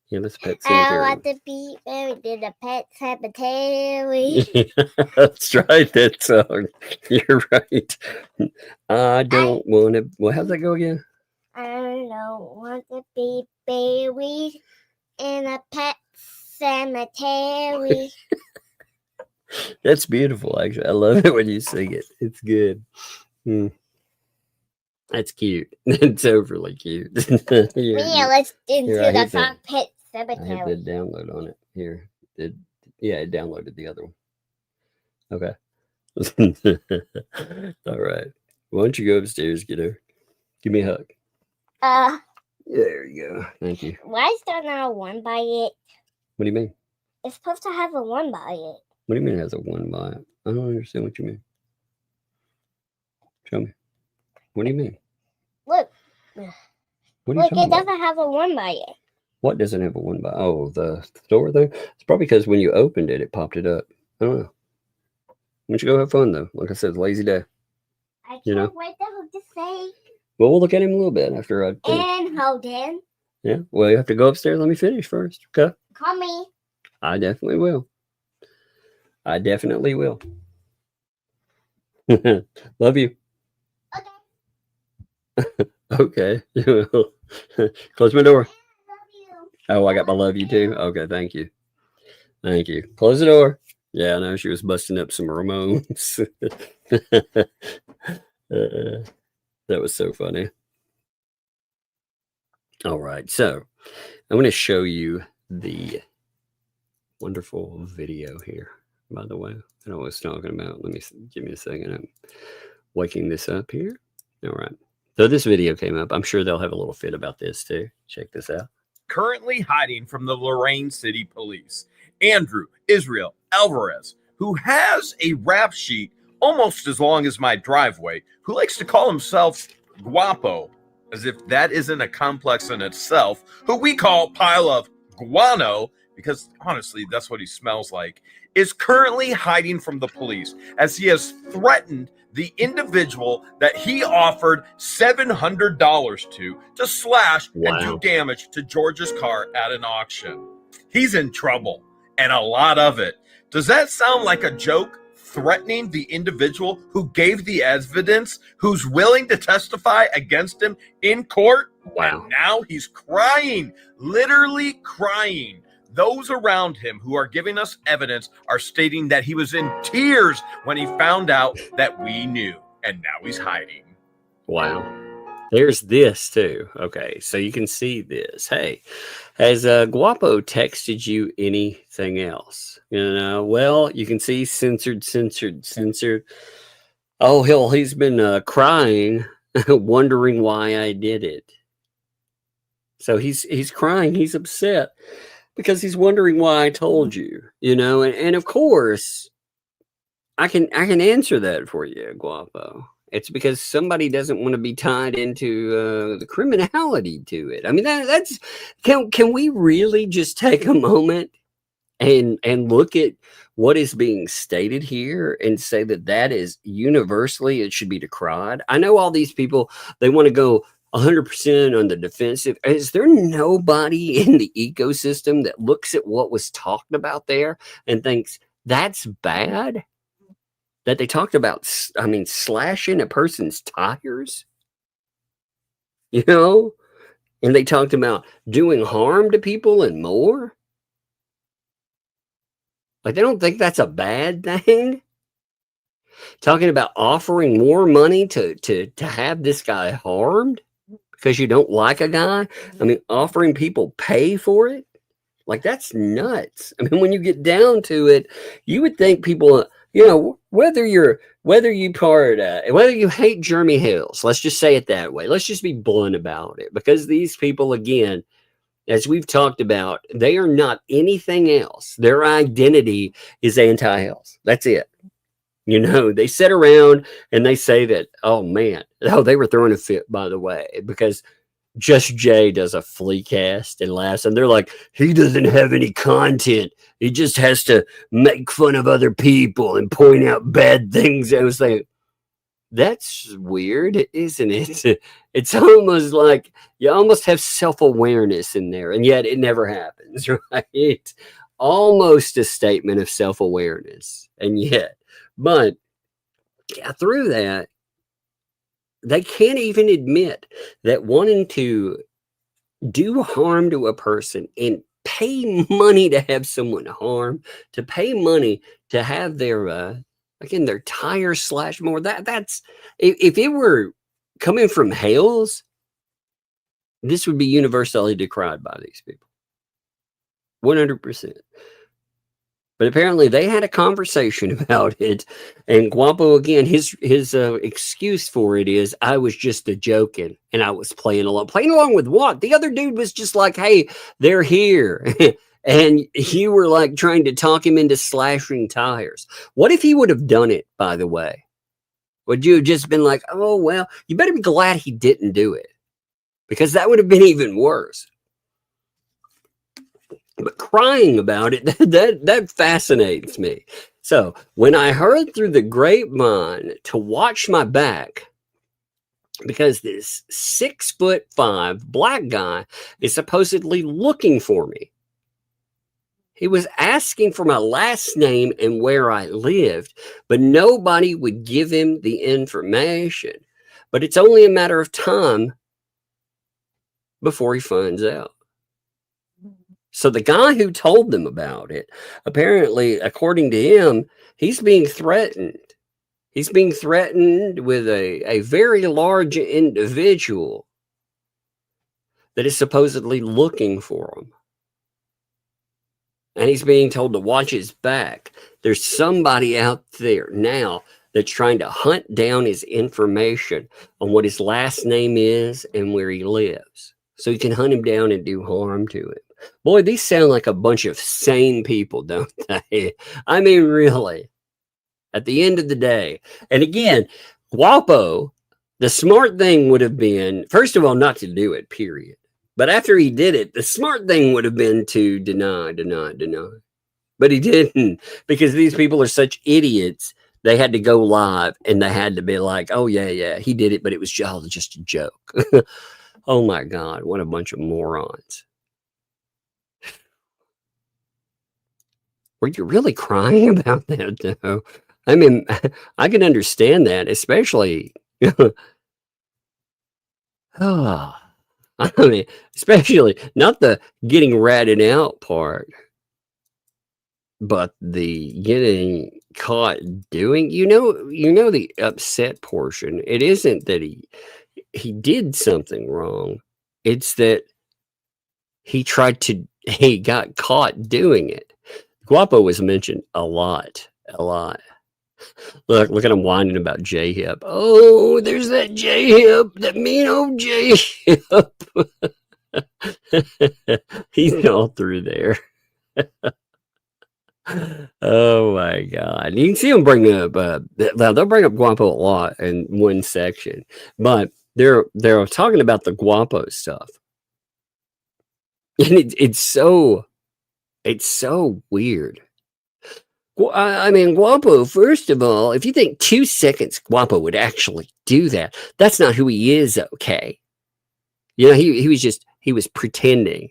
Yeah, that's a pet cemetery. I want to be buried in a pet cemetery. That's right, that song. You're right. I don't want to. Well, how's that go again? I don't want to be buried in a pet cemetery. That's beautiful, actually. I love it when you sing it. It's good. That's cute. It's overly cute. Yeah, let's into the song Pet Cemetery. I have the download on it. Here. It downloaded the other one. Okay. All right. Why don't you go upstairs, get her? Give me a hug. There you go. Thank you. Why is there not a 1 by it? What do you mean? It's supposed to have a 1 by it. What do you mean it has a 1 by it? I don't understand what you mean. Show me. What do you mean? Look. What are you talking about? It doesn't have a 1 by it. What doesn't have a 1 by? Oh, the store there? It's probably because when you opened it, it popped it up. I don't know. Why don't you go have fun, though? Like I said, lazy day. I can't wait to say. Well, we'll look at him a little bit after I finish. And hold him. Yeah, well, you have to go upstairs. Let me finish first, okay? Call me. I definitely will. I definitely will. Love you. Okay. Close my door. Oh, I got my love you too. Okay, thank you. Thank you. Close the door. Yeah, I know she was busting up some Ramones. That was so funny. All right, so I'm going to show you the wonderful video here. By the way, I know what I was talking about. Give me a second. I'm waking this up here. All right. So this video came up. I'm sure they'll have a little fit about this too. Check this out. Currently hiding from the Lorain City Police, Andrew Israel Alvarez, who has a rap sheet almost as long as my driveway, who likes to call himself Guapo, as if that isn't a complex in itself, who we call Pile of Guano, because honestly, that's what he smells like, is currently hiding from the police as he has threatened the individual that he offered $700 to slash and do damage to George's car at an auction. He's in trouble, and a lot of it. Does that sound like a joke? Threatening the individual who gave the evidence, who's willing to testify against him in court? Wow. And now he's crying, literally crying. Those around him who are giving us evidence are stating that he was in tears when he found out that we knew, and now he's hiding. Wow. There's this too. Okay, so you can see this. Hey, has Guapo texted you anything else? Well, you can see censored. Oh, he's been crying, wondering why I did it. So he's crying. He's upset because he's wondering why I told you. And of course, I can answer that for you, Guapo. It's because somebody doesn't want to be tied into the criminality to it. I mean, that's can we really just take a moment and look at what is being stated here and say that is universally, it should be decried? I know all these people, they want to go 100% on the defensive. Is there nobody in the ecosystem that looks at what was talked about there and thinks that's bad? That they talked about, slashing a person's tires, and they talked about doing harm to people and more. Like, they don't think that's a bad thing. Talking about offering more money to have this guy harmed because you don't like a guy. Offering people pay for it. Like, that's nuts. I mean, when you get down to it, you would think people, you know, whether you hate Jeremy Hales, let's just say it that way. Let's just be blunt about it, because these people, again, as we've talked about, they are not anything else. Their identity is anti-Hales. That's it. You know, they sit around and they say that, oh man, they were throwing a fit, by the way, because Just Jay does a flea cast and laughs, and they're like, he doesn't have any content. He just has to make fun of other people and point out bad things. I was like, that's weird, isn't it? It's almost like you almost have self-awareness in there, and yet it never happens, right? Almost a statement of self-awareness, and yet, but yeah, through that, they can't even admit that wanting to do harm to a person and pay money to have someone harmed, to pay money to have their again, their tires slashed more. That's if it were coming from Hales, this would be universally decried by these people. 100%. But apparently they had a conversation about it, and Guapo, again, his excuse for it is, I was just a joking and I was playing along. Playing along with what? The other dude was just like, hey, they're here. And you were like trying to talk him into slashing tires. What if he would have done it, by the way? Would you have just been like, oh, well, you better be glad he didn't do it, because that would have been even worse. But crying about it, that fascinates me. So when I heard through the grapevine to watch my back, because this 6'5" black guy is supposedly looking for me. He was asking for my last name and where I lived, but nobody would give him the information. But it's only a matter of time before he finds out. So the guy who told them about it, apparently, according to him, he's being threatened. He's being threatened with a very large individual that is supposedly looking for him. And he's being told to watch his back. There's somebody out there now that's trying to hunt down his information on what his last name is and where he lives, so he can hunt him down and do harm to him. Boy, these sound like a bunch of sane people, don't they? I mean, really, at the end of the day. And again, Guapo, the smart thing would have been, first of all, not to do it, period. But after he did it, the smart thing would have been to deny. But he didn't, because these people are such idiots. They had to go live and they had to be like, oh, yeah, he did it, but it was just a joke. Oh, my God, what a bunch of morons. Were you really crying about that, though? I mean, I can understand that, especially, I mean, especially not the getting ratted out part, but the getting caught doing, you know, the upset portion. It isn't that he did something wrong. It's that he got caught doing it. Guapo was mentioned a lot. Look at him whining about J-Hip. Oh, there's that J-Hip, that mean old J-Hip. He's all through there. Oh my God. You can see them bring up, they'll bring up Guapo a lot in one section, but they're talking about the Guapo stuff. And it's so weird. I mean, Guapo, first of all, if you think 2 seconds Guapo would actually do that, that's not who he is, okay? You know, he was pretending.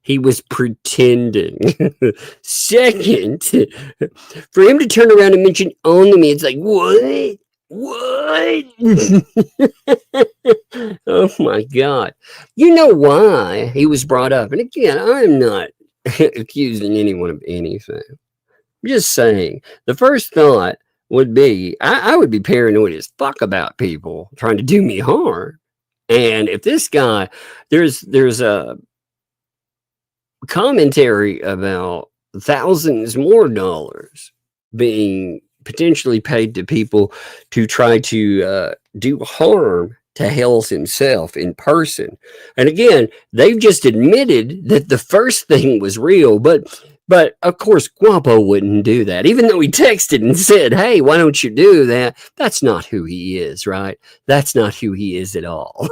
He was pretending. Second, for him to turn around and mention only me, it's like, what? Oh my God. You know why he was brought up. And again, I'm not accusing anyone of anything. I'm just saying, the first thought would be, I would be paranoid as fuck about people trying to do me harm. And if this guy, there's a commentary about thousands more dollars being potentially paid to people to try to do harm to Hales himself in person. And again, they've just admitted that the first thing was real, but of course Guapo wouldn't do that, even though he texted and said, hey, why don't you do that? That's not who he is, right? That's not who he is at all.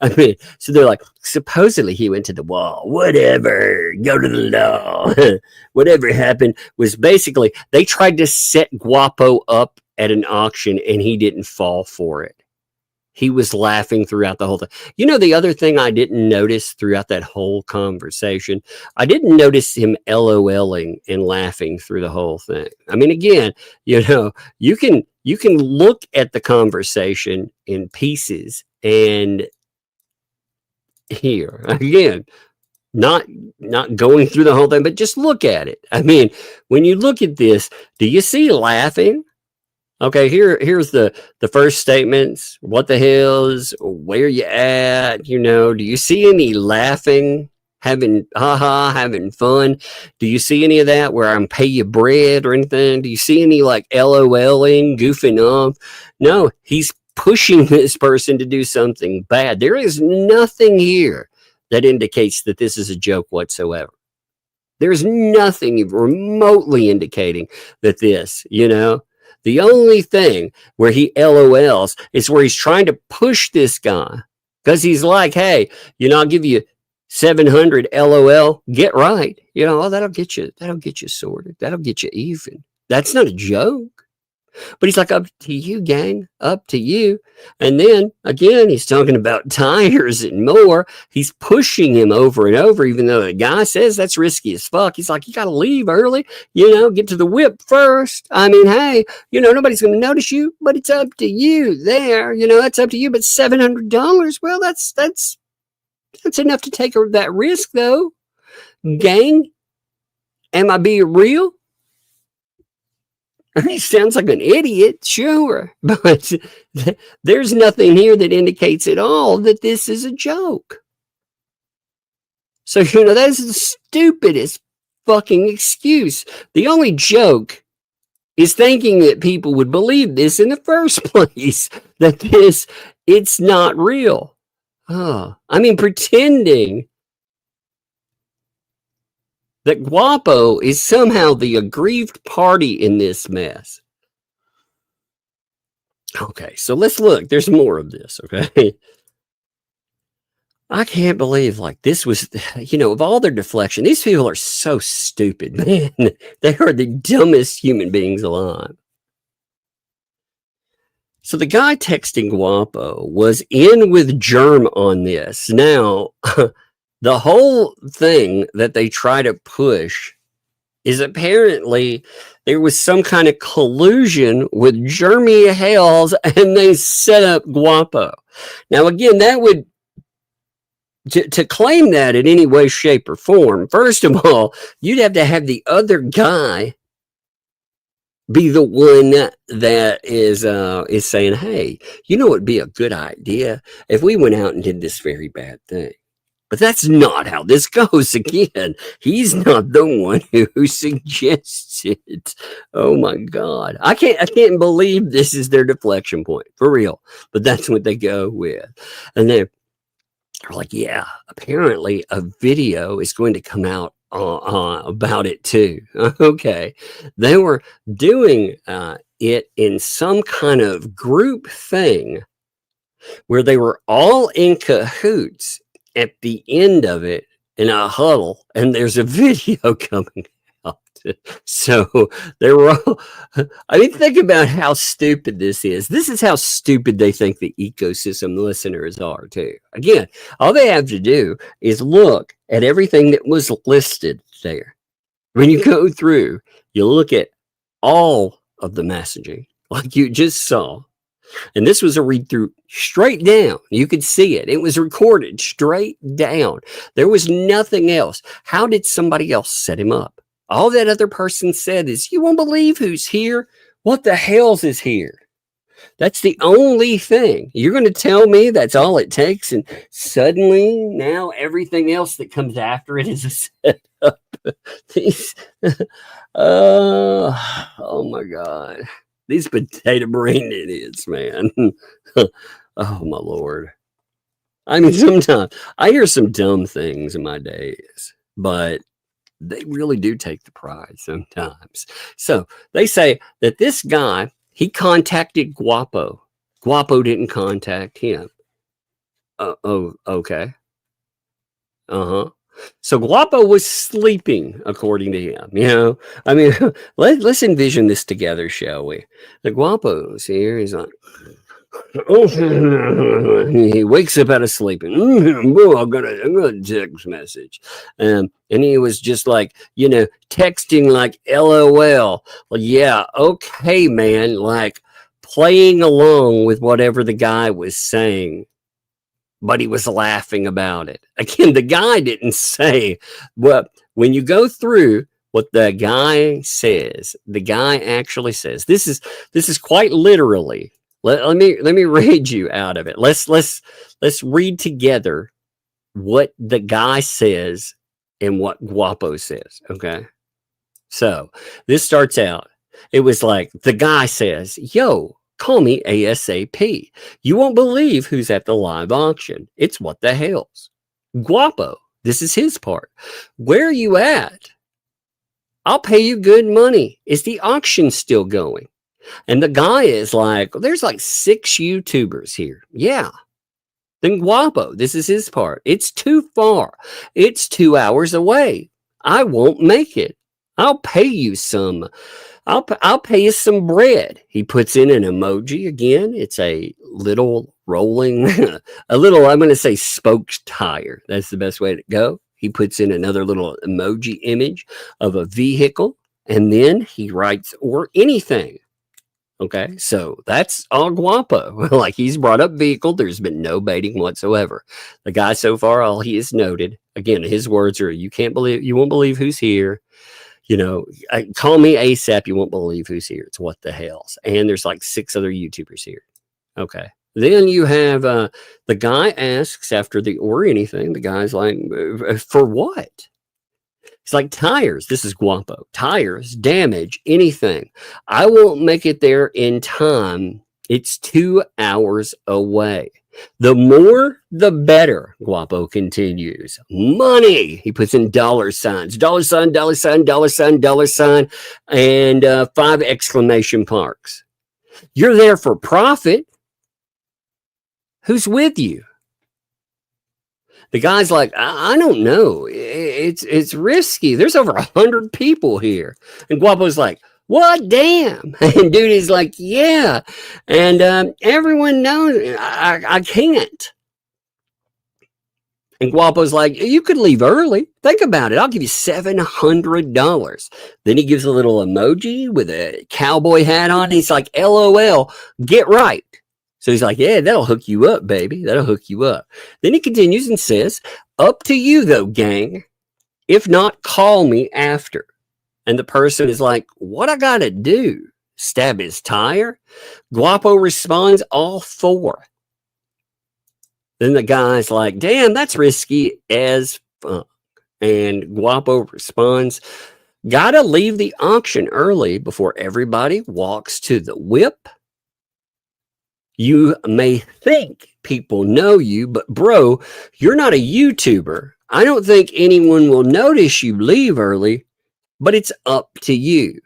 I mean, so they're like, supposedly he went to the wall, whatever, go to the law. Whatever happened was basically they tried to set Guapo up at an auction and he didn't fall for it. He was laughing throughout the whole thing. You know, the other thing I didn't notice throughout that whole conversation, I didn't notice him LOLing and laughing through the whole thing. I mean, again, you know, you can look at the conversation in pieces and here again, not going through the whole thing, but just look at it. I mean, when you look at this, do you see laughing? Okay, here's the first statements. What the hell's, where you at? You know, do you see any laughing, having fun? Do you see any of that where I'm pay you bread or anything? Do you see any like LOLing, goofing off? No, he's pushing this person to do something bad. There is nothing here that indicates that this is a joke whatsoever. There's nothing remotely indicating that this, you know. The only thing where he LOLs is where he's trying to push this guy because he's like, hey, you know, I'll give you 700 LOL, get right. You know, oh, that'll get you sorted. That'll get you even. That's not a joke. But he's like, up to you, gang, up to you. And then again, he's talking about tires and more. He's pushing him over and over, even though the guy says that's risky as fuck. He's like, you got to leave early, you know, get to the whip first. I mean, hey, you know, nobody's going to notice you, but it's up to you there. You know, that's up to you. But $700, well, that's enough to take that risk, though. Gang, am I being real? He sounds like an idiot, sure, but there's nothing here that indicates at all that this is a joke. So, you know, that's the stupidest fucking excuse. The only joke is thinking that people would believe this in the first place, that it's not real. Oh, I mean, pretending that Guapo is somehow the aggrieved party in this mess. Okay, so let's look. There's more of this, okay? I can't believe, like, this was, you know, of all their deflection, these people are so stupid, man. They are the dumbest human beings alive. So the guy texting Guapo was in with Germ on this. Now, the whole thing that they try to push is apparently there was some kind of collusion with Jeremy Hales and they set up Guapo. Now, again, that would, to claim that in any way, shape, or form, first of all, you'd have to have the other guy be the one that is saying, hey, you know, it'd be a good idea if we went out and did this very bad thing. But that's not how this goes. Again, he's not the one who suggests it. Oh my God. I can't believe this is their deflection point, for real. But that's what they go with. And they're like, yeah, apparently a video is going to come out about it too. Okay. They were doing it in some kind of group thing where they were all in cahoots at the end of it in a huddle, and there's a video coming out. So they were all, I mean, think about how stupid this is. This is how stupid they think the ecosystem listeners are too. Again, all they have to do is look at everything that was listed there. When you go through, you look at all of the messaging like you just saw. And this was a read through straight down. You could see it. It was recorded straight down. There was nothing else. How did somebody else set him up? All that other person said is, you won't believe who's here. What the hell's is here? That's the only thing. You're going to tell me that's all it takes, and suddenly now everything else that comes after it is a setup. up. These, oh my God. These potato brain idiots, man. Oh my Lord. I mean, sometimes I hear some dumb things in my days, but they really do take the prize sometimes. So they say that this guy, he contacted Guapo. Guapo didn't contact him. Oh, okay. Uh-huh. So Guapo was sleeping, according to him. You know, I mean, let's envision this together, shall we? The Guapo's here. He's like, he wakes up out of sleeping. I got a text message, and he was just like, you know, texting like LOL. Well, yeah, okay, man, like playing along with whatever the guy was saying. But he was laughing about it. Again, the guy didn't say, well, when you go through what the guy says, the guy actually says, this is quite literally. Let me read you out of it. Let's read together what the guy says and what Guapo says. Okay. So this starts out. It was like the guy says, yo, call me ASAP. You won't believe who's at the live auction. It's what the hales. Guapo, this is his part. Where are you at? I'll pay you good money. Is the auction still going? And the guy is like, there's like 6 YouTubers here. Yeah. Then Guapo, this is his part. It's too far. It's 2 hours away. I won't make it. I'll pay you some. I'll pay you some bread. He puts in an emoji again. It's a little rolling, I'm going to say spoked tire. That's the best way to go. He puts in another little emoji image of a vehicle, and then he writes or anything. Okay, so that's all Guapo. Like, he's brought up vehicle. There's been no baiting whatsoever. The guy so far, all he has noted, again, his words are, you won't believe who's here. You know, call me ASAP. You won't believe who's here. It's what the hales. And there's like 6 other YouTubers here. Okay. Then you have the guy asks after the or anything. The guy's like, for what? It's like tires. This is Guapo. Tires, damage, anything. I won't make it there in time. It's 2 hours away. The more, the better, Guapo continues. Money. He puts in dollar signs, $, $, and 5 exclamation marks. You're there for profit. Who's with you? The guy's like, I don't know. It's risky. There's over 100 people here. And Guapo's like, what? Damn. And dude is like, yeah. And everyone knows I can't. And Guapo's like, you could leave early. Think about it. I'll give you $700. Then he gives a little emoji with a cowboy hat on. He's like, LOL, get right. So he's like, yeah, that'll hook you up, baby. That'll hook you up. Then he continues and says, up to you, though, gang. If not, call me after. And the person is like, what I got to do? Stab his tire? Guapo responds, all 4. Then the guy's like, damn, that's risky as fuck. And Guapo responds, gotta leave the auction early before everybody walks to the whip. You may think people know you, but bro, you're not a YouTuber. I don't think anyone will notice you leave early, but it's up to you.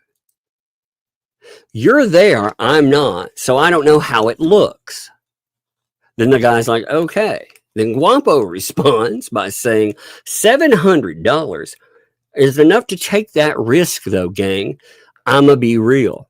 You're there, I'm not, so I don't know how it looks. Then the guy's like, okay. Then Guapo responds by saying, $700 is enough to take that risk, though, gang. I'ma be real.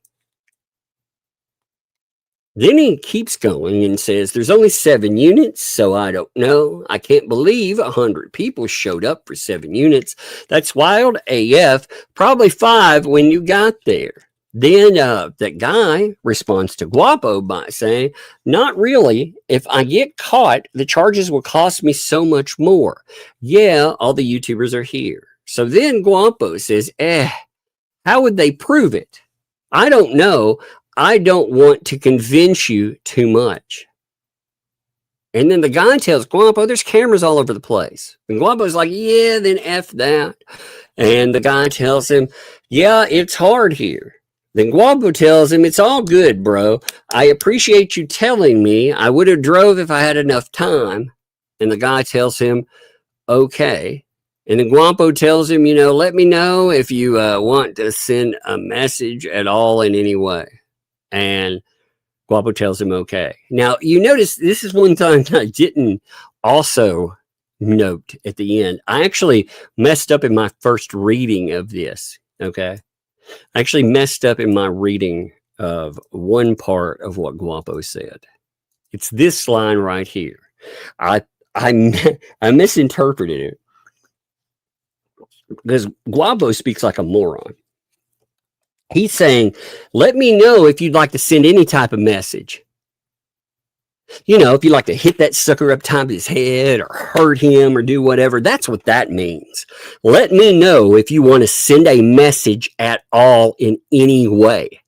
Then he keeps going and says, there's only 7 units, so I don't know. I can't believe 100 people showed up for 7 units. That's wild AF. Probably 5 when you got there. Then that guy responds to Guapo by saying, not really. If I get caught, the charges will cost me so much more. Yeah, all the YouTubers are here. So then Guapo says, how would they prove it? I don't know. I don't want to convince you too much. And then the guy tells Guapo, there's cameras all over the place. And Guapo's like, yeah, then F that. And the guy tells him, yeah, it's hard here. Then Guapo tells him, it's all good, bro. I appreciate you telling me. I would have drove if I had enough time. And the guy tells him, okay. And then Guapo tells him, let me know if you want to send a message at all in any way. And Guapo tells him, okay. Now, you notice this is one time I didn't also note at the end. I actually messed up in my first reading of this, okay? I actually messed up in my reading of one part of what Guapo said. It's this line right here. I misinterpreted it because Guapo speaks like a moron. He's saying, let me know if you'd like to send any type of message. If you like to hit that sucker up top of his head or hurt him or do whatever, that's what that means. Let me know if you want to send a message at all in any way.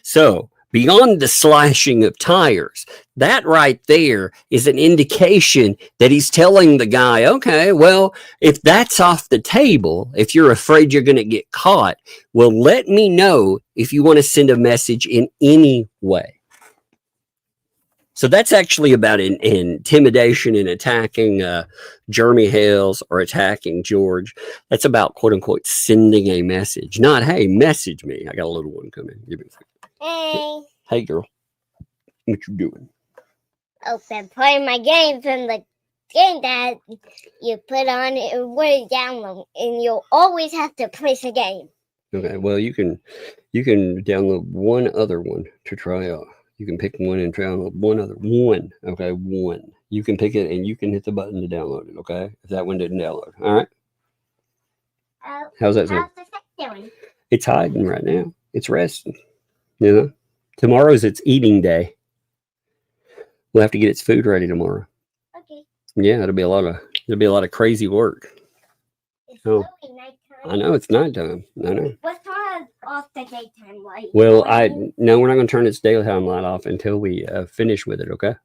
So, beyond the slashing of tires, that right there is an indication that he's telling the guy, okay, well, if that's off the table, if you're afraid you're going to get caught, well, let me know if you want to send a message in any way. So that's actually about intimidation and attacking Jeremy Hales or attacking George. That's about, quote unquote, sending a message. Not, hey, message me. I got a little one coming. Give me a second. Hey. Hey, girl. What you doing? Oh, I'm playing my games in the game that you put on it where you download, and you'll always have to place a game. Okay, well, you can download one other one to try out. You can pick one and download one other one. Okay, one. You can pick it and you can hit the button to download it. Okay, if that one didn't download, all right. How's that sound? How's the second doing? It's hiding right now. It's resting. Tomorrow's its eating day. We'll have to get its food ready tomorrow. Okay. Yeah, it'll be a lot of crazy work. It's really nighttime. I know it's nighttime. I know. What's turn off the daytime light? Well, no, we're not going to turn its daytime light off until we finish with it. Okay.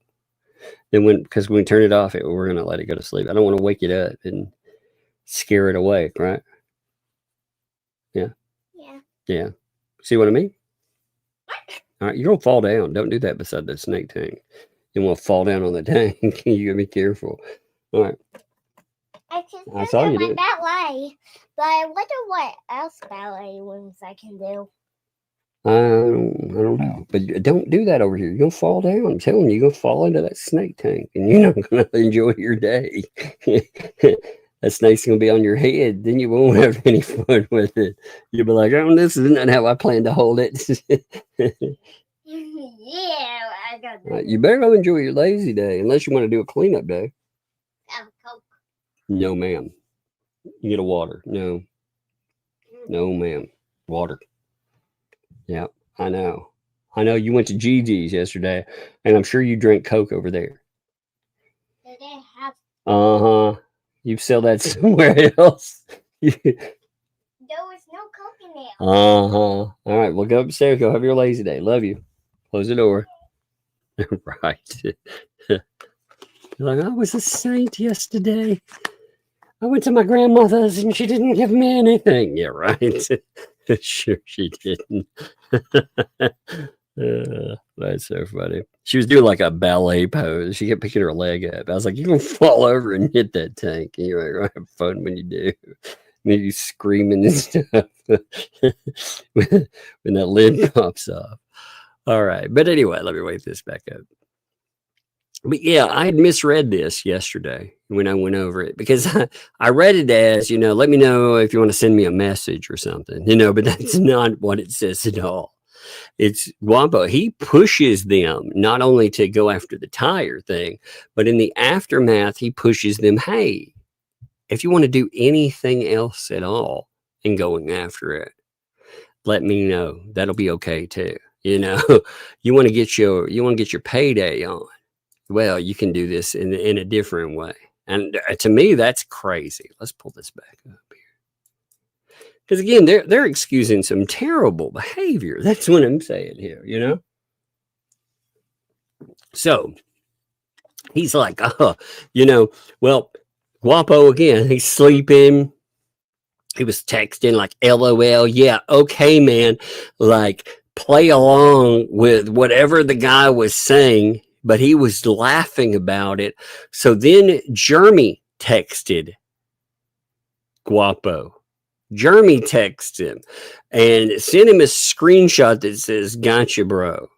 Then because when we turn it off, we're going to let it go to sleep. I don't want to wake it up and scare it away, right? Yeah. Yeah. Yeah. See what I mean? All right, you're gonna fall down. Don't do that beside the snake tank. You want to fall down on the tank. You gotta be careful. All right. I saw you did. Ballet, but I wonder what else ballet ones I can do. I don't know, but don't do that over here. You're gonna fall down. I'm telling you, you're gonna fall into that snake tank, and you're not gonna enjoy your day. That snake's gonna be on your head. Then you won't have any fun with it. You'll be like, "Oh, this isn't how I plan to hold it." Yeah, I got that. You better go enjoy your lazy day, unless you want to do a cleanup day. Coke. No, ma'am. You get a water. No, ma'am. Water. Yeah, I know. You went to Gigi's yesterday, and I'm sure you drank Coke over there. Do they have? You sell that somewhere else. There was no Coke in there. All right, well, go upstairs. Go have your lazy day. Love you. Close the door. Right. You're like, I was a saint yesterday. I went to my grandmother's and she didn't give me anything. Yeah, right. Sure she didn't. That's so funny. She was doing like a ballet pose. She kept picking her leg up. I was like, you're going to fall over and hit that tank. And you're like, have fun when you do. Maybe screaming and stuff when that lid pops off. All right. But anyway, let me wait this back up. But yeah, I had misread this yesterday when I went over it because I read it as, let me know if you want to send me a message or something, but that's not what it says at all. It's Wampo. He pushes them not only to go after the tire thing, but in the aftermath, he pushes them, hey, if you want to do anything else at all in going after it, let me know. That'll be okay too. You want to get your payday on. Well, you can do this in a different way. And to me, that's crazy. Let's pull this back up here. Because again, they're excusing some terrible behavior. That's what I'm saying here, So he's like, well, Guapo again, he's sleeping. He was texting like, LOL, yeah, okay, man. Like, play along with whatever the guy was saying, but he was laughing about it. So then Jeremy texted Guapo. Jeremy texted him and sent him a screenshot that says, gotcha, bro,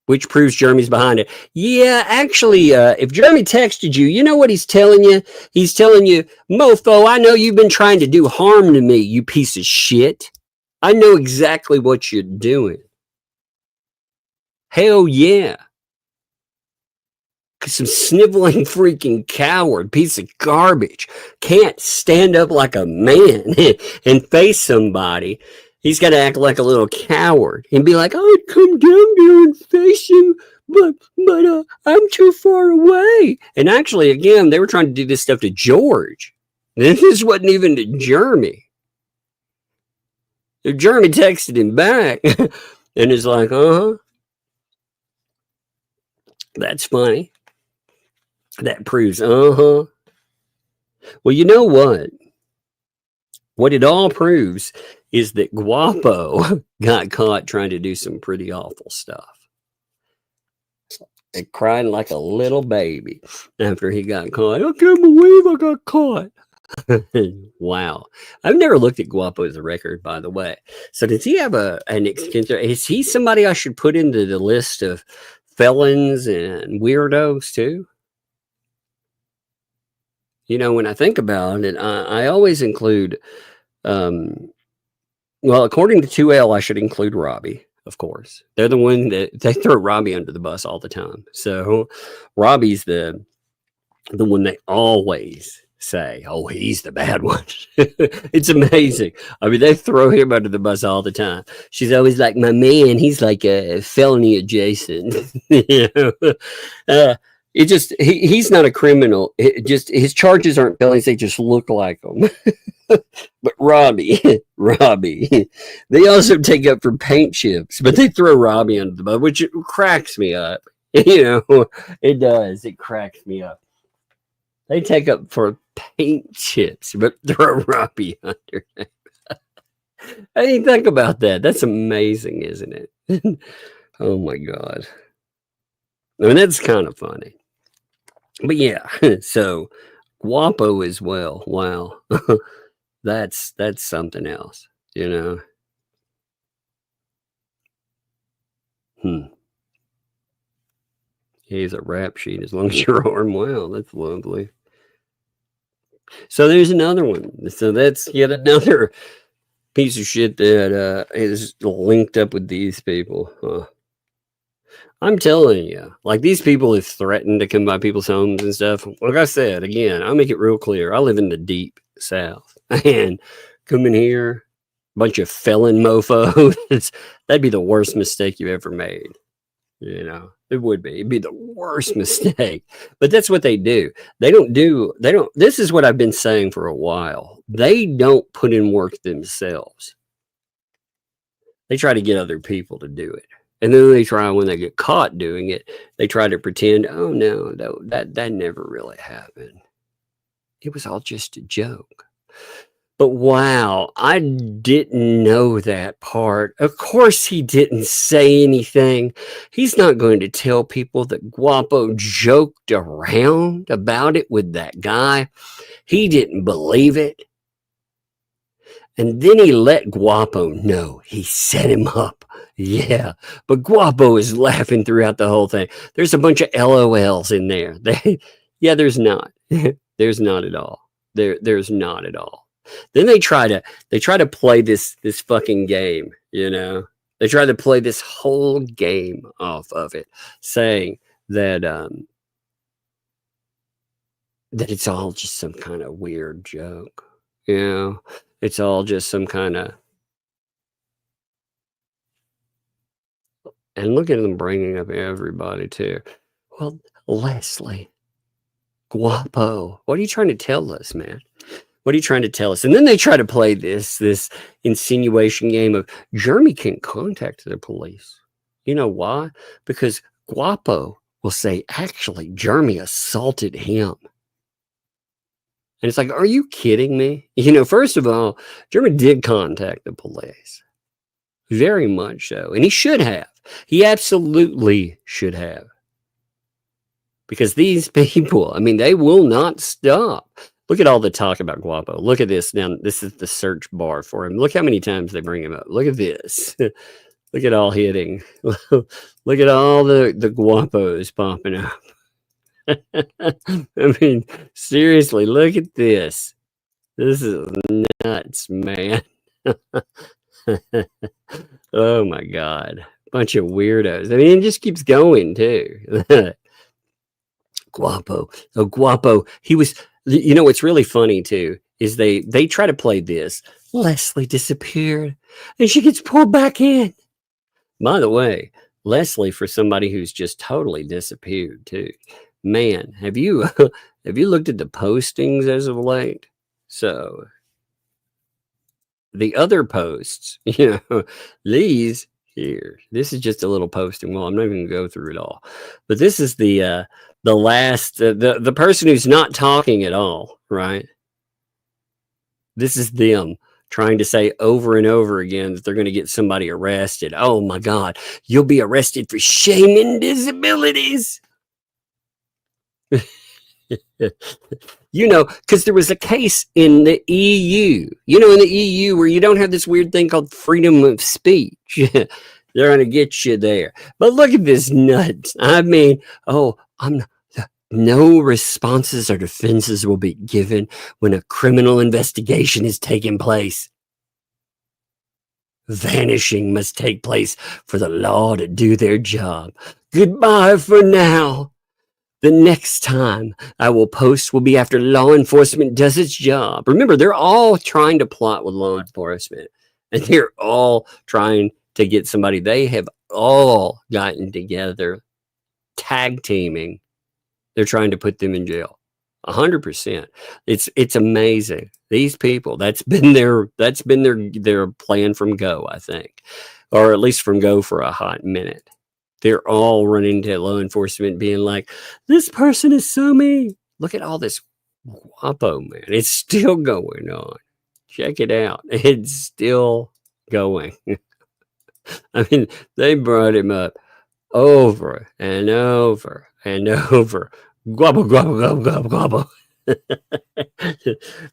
which proves Jeremy's behind it. Yeah, actually, if Jeremy texted you, you know what he's telling you? He's telling you, mofo, I know you've been trying to do harm to me, you piece of shit. I know exactly what you're doing. Hell yeah. Some sniveling freaking coward, piece of garbage, can't stand up like a man and face somebody. He's got to act like a little coward and be like, I'd come down there and face him, but I'm too far away. And actually, again, they were trying to do this stuff to George. This wasn't even to Jeremy. Jeremy texted him back and is like, that's funny. That proves, Well, you know what? What it all proves is that Guapo got caught trying to do some pretty awful stuff. And crying like a little baby after he got caught. I can't believe I got caught. Wow. I've never looked at Guapo's record, by the way. So does he have an extensive? Is he somebody I should put into the list of felons and weirdos too? You know, when I think about it, I always include, well, according to 2L, I should include Robbie, of course. They're the one that they throw Robbie under the bus all the time. So Robbie's the one they always say, oh, he's the bad one. It's amazing. I mean, they throw him under the bus all the time. She's always like, my man, he's like a felony adjacent. You know? It just, he's not a criminal. It just, his charges aren't felonies. They just look like them. But Robbie, they also take up for paint chips, but they throw Robbie under the bus, which cracks me up. You know, it does. It cracks me up. They take up for paint chips, but throw Robbie under. I didn't think about that. That's amazing, isn't it? Oh my God. I mean, that's kind of funny. But yeah, so Guapo as well. Wow. That's something else, you know. He's a rap sheet as long as your arm. Wow, that's lovely. So there's another one. So that's yet another piece of shit that is linked up with these people. I'm telling you, like, these people have threatened to come by people's homes and stuff. Like I said, again, I'll make it real clear. I live in the deep South, and coming here, a bunch of felon mofos, that'd be the worst mistake you ever made. You know, it would be. It'd be the worst mistake. But that's what they do. They don't. This is what I've been saying for a while. They don't put in work themselves. They try to get other people to do it. And then they try, when they get caught doing it, they try to pretend, oh no, that never really happened. It was all just a joke. But wow, I didn't know that part. Of course he didn't say anything. He's not going to tell people that Guapo joked around about it with that guy. He didn't believe it. And then he let Guapo know. He set him up. Yeah, but Guapo is laughing throughout the whole thing. There's a bunch of LOLs in there. Yeah, there's not. There's not at all. There's not at all. Then they try to play this fucking game, you know. They try to play this whole game off of it, saying that that it's all just some kind of weird joke, you know. It's all just some kind of. And look at them bringing up everybody too. Well, Leslie, Guapo, what are you trying to tell us, man? What are you trying to tell us? And then they try to play this insinuation game of Jeremy can contact the police. You know why? Because Guapo will say, actually, Jeremy assaulted him. And it's like, are you kidding me? You know, first of all, German did contact the police. Very much so. And he should have. He absolutely should have. Because these people, I mean, they will not stop. Look at all the talk about Guapo. Look at this. Now, this is the search bar for him. Look how many times they bring him up. Look at this. Look at all hitting. Look at all the Guapos popping up. I mean, seriously, look at this. This is nuts, man. Oh my God. Bunch of weirdos. I mean, it just keeps going too. Guapo. Oh, Guapo. He was, you know, what's really funny too is they try to play this. Leslie disappeared and she gets pulled back in. By the way, Leslie, for somebody who's just totally disappeared too. Man, have you looked at the postings as of late? So the other posts, you know, these here. This is just a little posting. Well, I'm not even gonna go through it all, but this is the last the person who's not talking at all, right? This is them trying to say over and over again that they're going to get somebody arrested. Oh my God, you'll be arrested for shaming disabilities. You know, because there was a case in the EU, you know, in the EU where you don't have this weird thing called freedom of speech. They're going to get you there. But look at this nuts. I mean, no responses or defenses will be given when a criminal investigation is taking place. Vanishing must take place for the law to do their job. Goodbye for now. The next time I will post will be after law enforcement does its job. Remember, they're all trying to plot with law enforcement, and they're all trying to get somebody. They have all gotten together, tag teaming. They're trying to put them in jail. 100%. It's amazing. These people, that's been their plan from go, I think, or at least from go for a hot minute. They're all running to law enforcement being like, this person is so mean. Look at all this Guapo, man. It's still going on. Check it out. It's still going. I mean, they brought him up over and over and over. Guapo, guapo, guapo, guapo, guapo.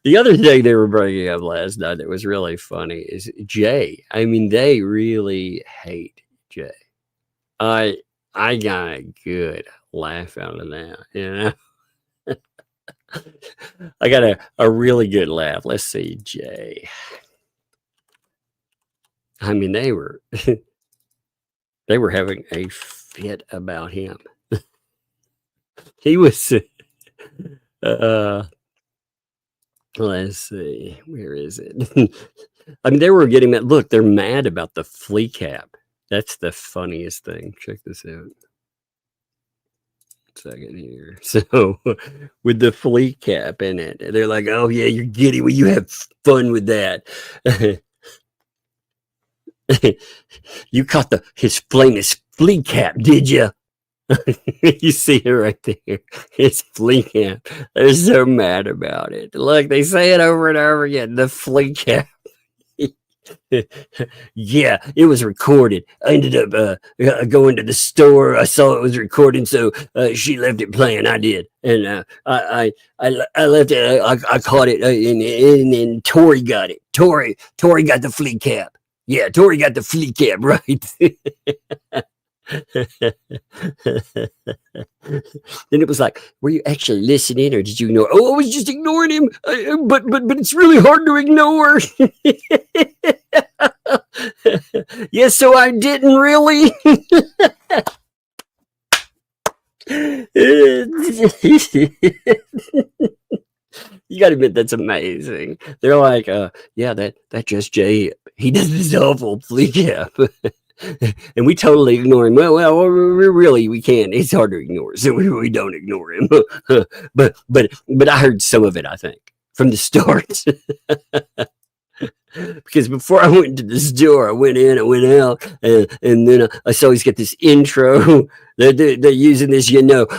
The other thing they were bringing up last night that was really funny is Jay. I mean, they really hate Jay. I got a good laugh out of that, you know. I got a really good laugh. Let's see, Jay. I mean, they were having a fit about him. He was let's see, where is it? I mean, they were getting that. Look, they're mad about the flea cap. That's the funniest thing. Check this out. Second here. So with the flea cap in it, they're like, oh yeah, you're giddy. Well, you have fun with that. You caught his famous flea cap, did you? You see it right there. It's flea cap. They're so mad about it. Look, they say it over and over again. The flea cap. Yeah, it was recorded. I ended up going to the store. I saw it was recording, so she left it playing. I did, and I left it. I caught it, and Tori got it. Tori got the flea cap. Yeah, Tori got the flea cap, right? Then it was like, were you actually listening, or did you ignore? Oh, I was just ignoring him. But it's really hard to ignore. Yes, so I didn't really. You got to admit, that's amazing. They're like, yeah, that just Jay. He does this awful flea cap. And we totally ignore him. Well, we can't. It's hard to ignore, so we don't ignore him. But I heard some of it, I think, from the start. Because before I went to the store, I went in, I went out, and then I saw he's got this intro. They're using this,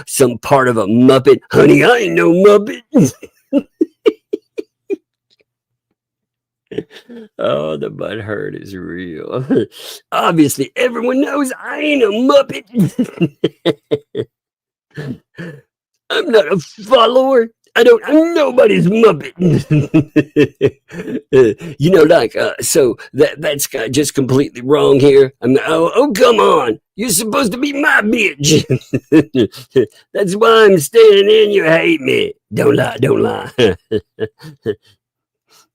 some part of a Muppet. Honey, I ain't no Muppet. Oh, the butt hurt is real. Obviously, everyone knows I ain't a Muppet. I'm not a follower. I'm nobody's Muppet. So that's just completely wrong here. Oh, come on. You're supposed to be my bitch. That's why I'm standing in. You hate me. Don't lie.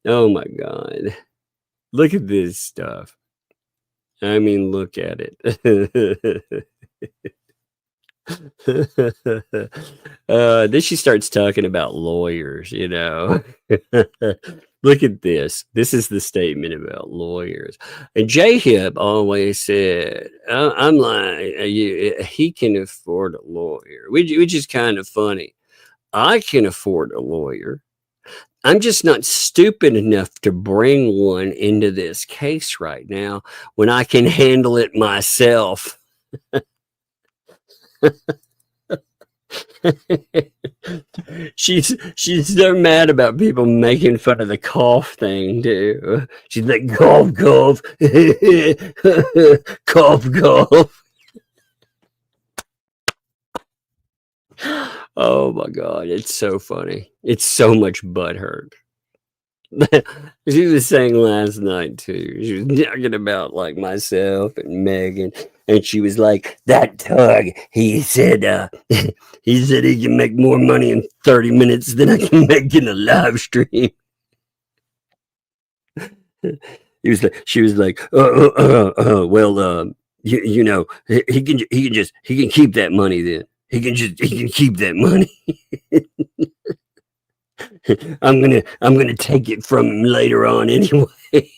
Oh my God. Look at this stuff. I mean, look at it. Then she starts talking about lawyers, Look at this. This is the statement about lawyers. And J-Hip always said, I'm like, he can afford a lawyer, which is kind of funny. I can afford a lawyer. I'm just not stupid enough to bring one into this case right now when I can handle it myself. She's so mad about people making fun of the cough thing too. She's like, cough, cough, cough, cough. Oh my God, it's so funny. It's so much butthurt. She was saying last night too. She was talking about like myself and Megan, and she was like, "That Tug, he said he can make more money in 30 minutes than I can make in a live stream." She was like, well, he can keep that money then. He can keep that money. I'm gonna take it from him later on anyway.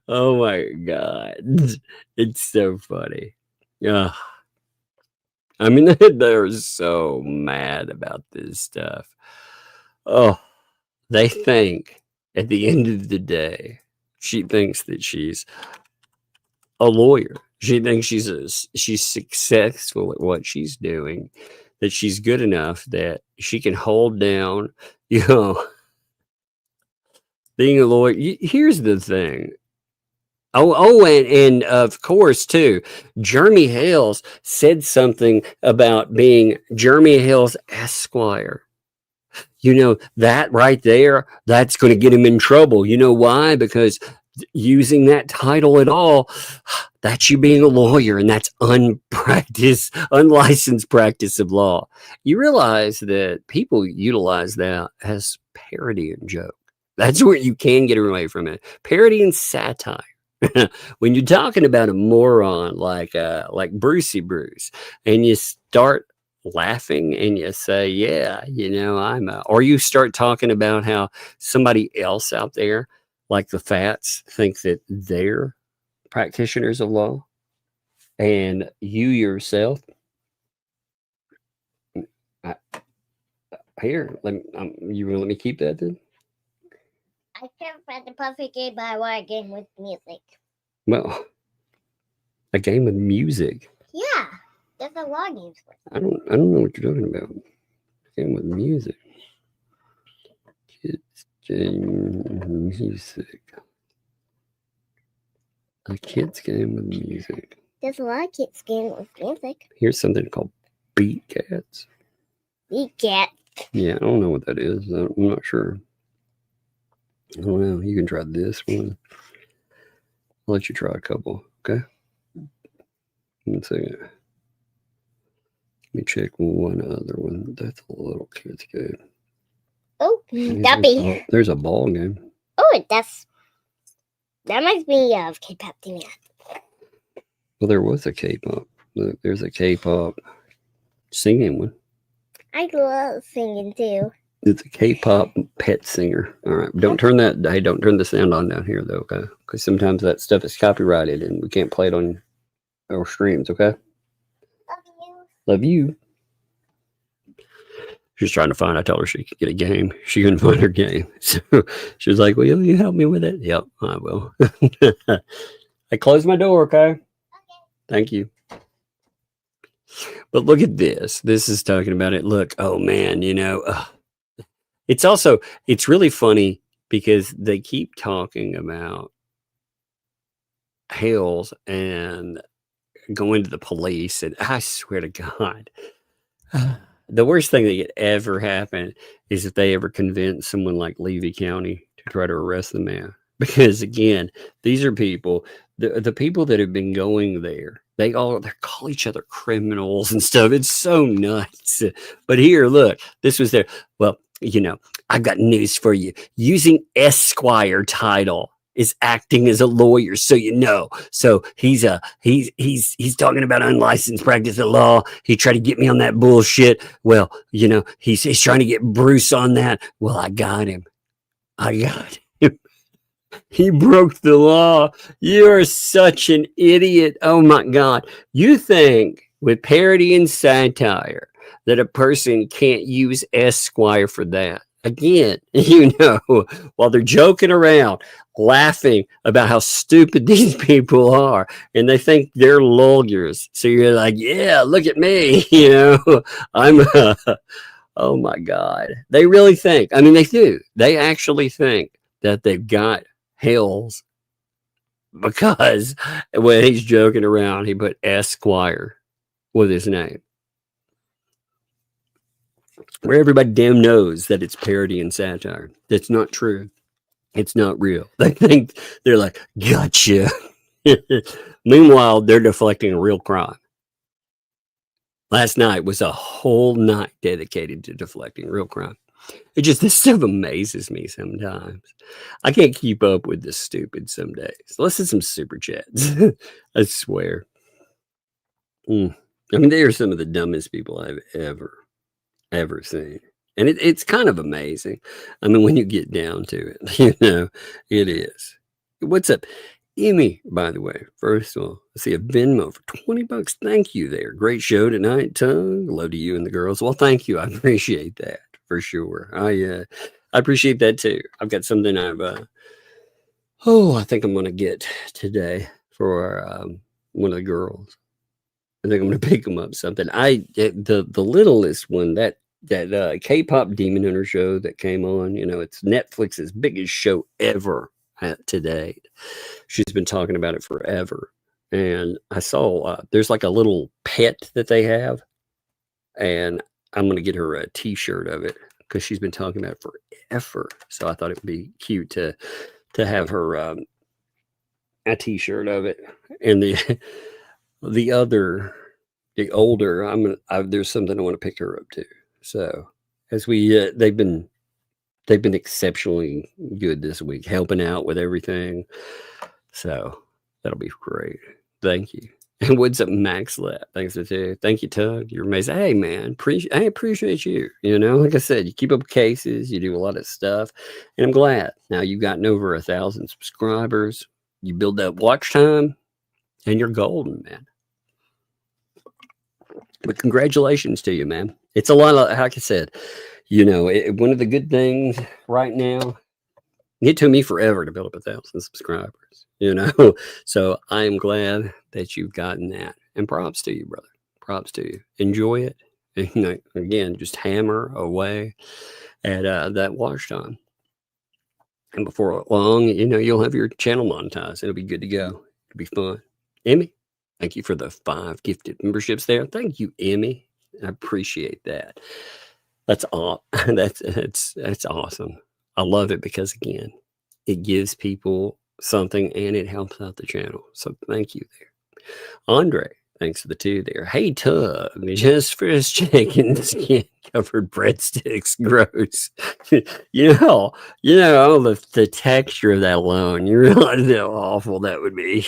Oh my God, it's so funny. Yeah, I mean they're so mad about this stuff. Oh, they think at the end of the day, she thinks that she's a lawyer. She thinks she's successful at what she's doing, that she's good enough that she can hold down, being a lawyer. Here's the thing. And of course, too, Jeremy Hales said something about being Jeremy Hales Esquire. That right there, that's going to get him in trouble. You know why? Because using that title at all, that's you being a lawyer, and that's unlicensed practice of law. You realize that people utilize that as parody and joke. That's where you can get away from it. Parody and satire. When you're talking about a moron like Brucey Bruce, and you start laughing and you say, yeah, or you start talking about how somebody else out there, like the Fats, think that they're practitioners of law, and you yourself, you will let me keep that then? I can't find the perfect game, but I want a game with music. Well, a game with music? Yeah, there's a lot of games with. I don't know what you're talking about. A game with music. Kids game music. A kids game with music. There's a lot of kids games with music. Here's something called Beat Cats. Beat Cats. Yeah, I don't know what that is. I'm not sure. I don't know. You can try this one. I'll let you try a couple, okay? 1 second. Let me check one other one. That's a little kid's game. Oh, there's a ball game. Oh, that must be K-pop thing. Well, there was a K-pop. There's a K-pop singing one. I love singing too. It's a K-pop pet singer. All right, don't turn the sound on down here though, okay? Because sometimes that stuff is copyrighted and we can't play it on our streams, okay? Love you. She's trying to find. I told her she could get a game. She couldn't find her game, so she was like, "Will you help me with it?" Yep, I will. I closed my door, okay? Thank you. But look at this. This is talking about it. Look, oh man, it's really funny because they keep talking about Hales and going to the police. And I swear to God, the worst thing that could ever happen is if they ever convince someone like Levy County to try to arrest the man. Because again, these are people, the people that have been going there, they call each other criminals and stuff. It's so nuts. But here, look, this was there. Well, you know, I've got news for you. Using Esquire title is acting as a lawyer, so you know. So he's talking about unlicensed practice of law. He tried to get me on that bullshit. Well, you know, he's trying to get Bruce on that. Well, I got him. He broke the law. You're such an idiot. Oh my God. You think with parody and satire that a person can't use Esquire for that? Again, you know, while they're joking around, laughing about how stupid these people are, and they think they're lawyers. So you're like, yeah, look at me. You know, oh my God. They really think, I mean, they do. They actually think that they've got Hales because when he's joking around, he put Esquire with his name, where everybody damn knows that it's parody and satire. That's not true. It's not real. They think, they're like, gotcha. Meanwhile, they're deflecting a real crime. Last night was a whole night dedicated to deflecting real crime. This stuff amazes me sometimes. I can't keep up with this stupid some days. Let's do some super chats. I swear. I mean, they are some of the dumbest people I've ever seen. And it's kind of amazing. I mean, when you get down to it, you know, it is. What's up? Emmy, by the way, first of all, I see a Venmo for $20. Thank you there. Great show tonight, Tug. Hello to you and the girls. Well, thank you. I appreciate that. For sure. I appreciate that too. I've got something I think I'm going to get today for one of the girls. I think I'm going to pick them up something. The littlest one, that K-pop Demon Hunter show that came on, you know, it's Netflix's biggest show ever today. She's been talking about it forever. And I saw there's like a little pet that they have, and I'm going to get her a t-shirt of it because she's been talking about it forever. So I thought it would be cute to have her a t-shirt of it. And the older, there's something I want to pick her up to. So as we, they've been exceptionally good this week, helping out with everything. So that'll be great. Thank you. And what's up, Max Lap? Thanks for too. Thank you, Tug. You're amazing. Hey, man, I appreciate you. You know, like I said, you keep up cases, you do a lot of stuff, and I'm glad. Now you've gotten over 1,000 subscribers. You build that watch time, and you're golden, man. But congratulations to you, man. It's a lot of, like I said, you know, one of the good things right now. It took me forever to build up 1,000 subscribers, you know. So I am glad that you've gotten that. And props to you, brother. Props to you. Enjoy it. And, you know, again, just hammer away at that watch time. And before long, you know, you'll have your channel monetized. It'll be good to go. It'll be fun. Emmy, thank you for the 5 gifted memberships there. Thank you, Emmy. I appreciate that. That's awesome. I love it because, again, it gives people something and it helps out the channel. So thank you there. Andre, thanks for the 2 there. Hey, Tug, just first checking skin covered breadsticks. Gross. you know, the texture of that alone, you realize how awful that would be.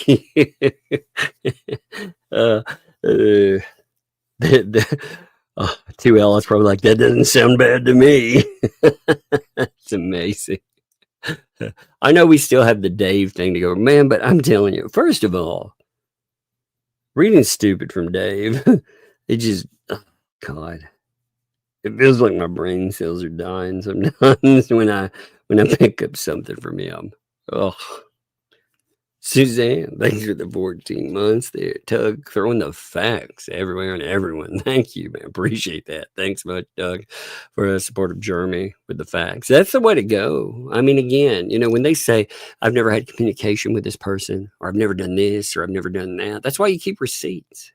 Oh, 2L is probably like, that doesn't sound bad to me. It's amazing. I know we still have the Dave thing to go, man, but I'm telling you, first of all, reading stupid from Dave, it just, oh, God, it feels like my brain cells are dying sometimes when I pick up something from him. Oh, Suzanne, thanks for the 14 months there. Doug, throwing the facts everywhere and everyone. Thank you, man. Appreciate that. Thanks much, Doug, for the support of Jeremy with the facts. That's the way to go. I mean, again, when they say, I've never had communication with this person, or I've never done this, or I've never done that, that's why you keep receipts.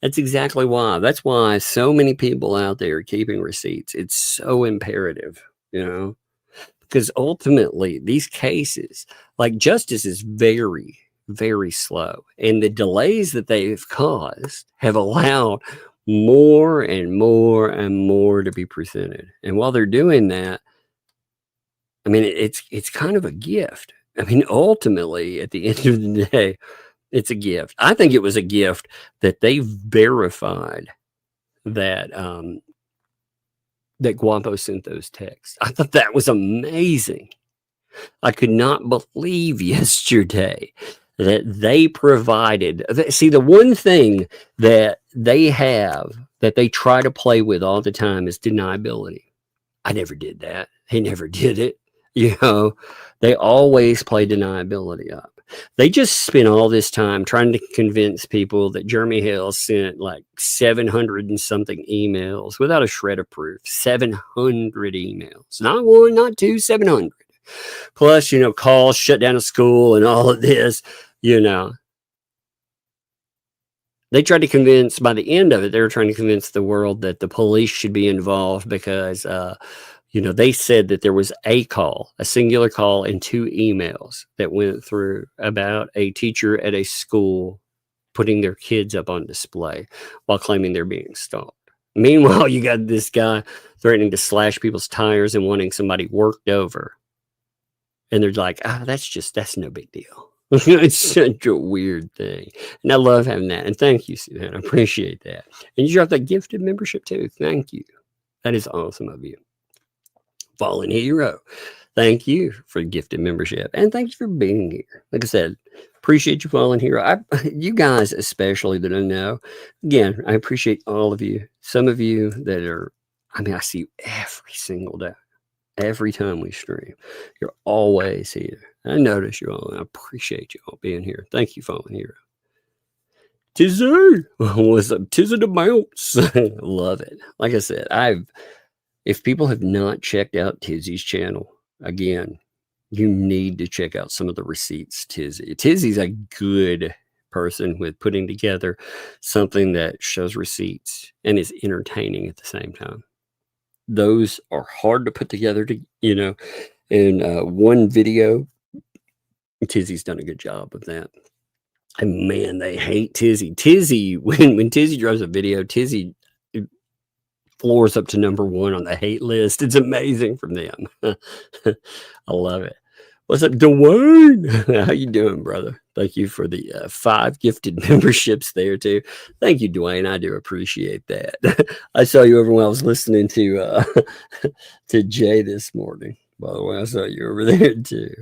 That's exactly why. That's why so many people out there are keeping receipts. It's so imperative, because ultimately these cases, like justice is very, very slow. And the delays that they've caused have allowed more and more and more to be presented. And while they're doing that, I mean, it's kind of a gift. I mean, ultimately, at the end of the day, it's a gift. I think it was a gift that they verified that that Guapo sent those texts. I thought that was amazing. I could not believe yesterday that they provided. See, the one thing that they have that they try to play with all the time is deniability. I never did that. They never did it. They always play deniability up. They just spent all this time trying to convince people that Jeremy Hale sent like 700 and something emails without a shred of proof. 700 emails. Not one, not two, 700. Plus, calls, shut down a school and all of this, They tried to convince, by the end of it, they were trying to convince the world that the police should be involved because, they said that there was a singular call, and 2 emails that went through about a teacher at a school putting their kids up on display while claiming they're being stalked. Meanwhile, you got this guy threatening to slash people's tires and wanting somebody worked over. And they're like, that's no big deal. It's such a weird thing. And I love having that. And thank you, Suzanne. I appreciate that. And you dropped that gifted membership too. Thank you. That is awesome of you. Fallen Hero. Thank you for gifted membership. And thank you for being here. Like I said, appreciate you, Fallen Hero. You guys especially that I know. Again, I appreciate all of you. Some of you that are, I see you every single day. Every time we stream. You're always here. I notice you all, and I appreciate you all being here. Thank you, Fallen Hero. Tizzy! What's up? Tizzy the Bounce. Love it. Like I said, if people have not checked out Tizzy's channel, again, you need to check out some of the receipts, Tizzy. Tizzy's a good person with putting together something that shows receipts and is entertaining at the same time. Those are hard to put together in one video. Tizzy's done a good job of that. And man, they hate Tizzy. Tizzy, when Tizzy drops a video, Tizzy floors up to #1 on the hate list. It's amazing from them. I love it. What's up, Dwayne? How you doing, brother? Thank you for the 5 gifted memberships there too. Thank you, Dwayne. I do appreciate that. I saw you over when I was listening to Jay this morning. By the way, I saw you over there too.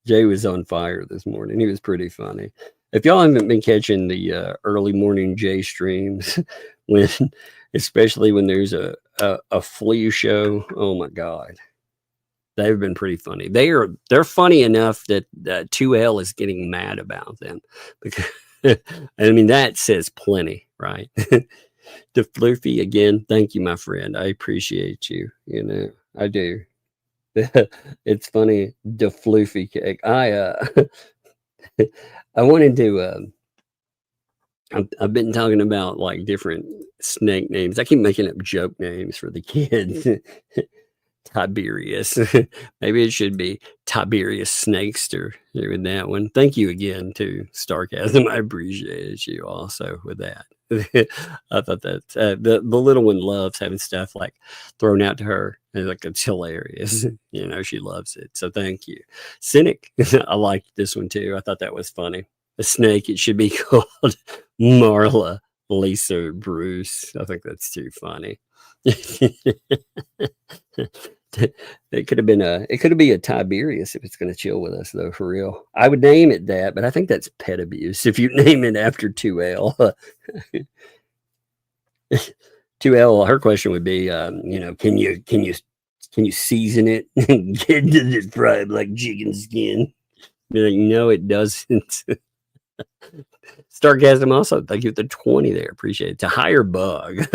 Jay was on fire this morning. He was pretty funny. If y'all haven't been catching the early morning Jay streams, especially when there's a flea show, oh my God. They've been pretty funny. They're funny enough that 2L is getting mad about them. Because, that says plenty, right? DeFloofy, again, thank you, my friend. I appreciate you. I do. It's funny, DeFloofy cake. I wanted to. I've been talking about like different snake names. I keep making up joke names for the kids. Tiberius. Maybe it should be Tiberius Snakester with that one. Thank you again to Starcasm. I appreciate you also with that. I thought that the little one loves having stuff like thrown out to her. It's hilarious. She loves it. So thank you. Cynic. I liked this one too. I thought that was funny. A snake, it should be called Marla Lisa Bruce. I think that's too funny. It could have been a Tiberius if it's going to chill with us though, for real. I would name it that, but I think that's pet abuse if you name it after 2L. 2L, her question would be, can you season it and get it fried like chicken skin? Be like, no, it doesn't. Sarcasm also. Thank you for the 20 there. Appreciate it. To hire bug.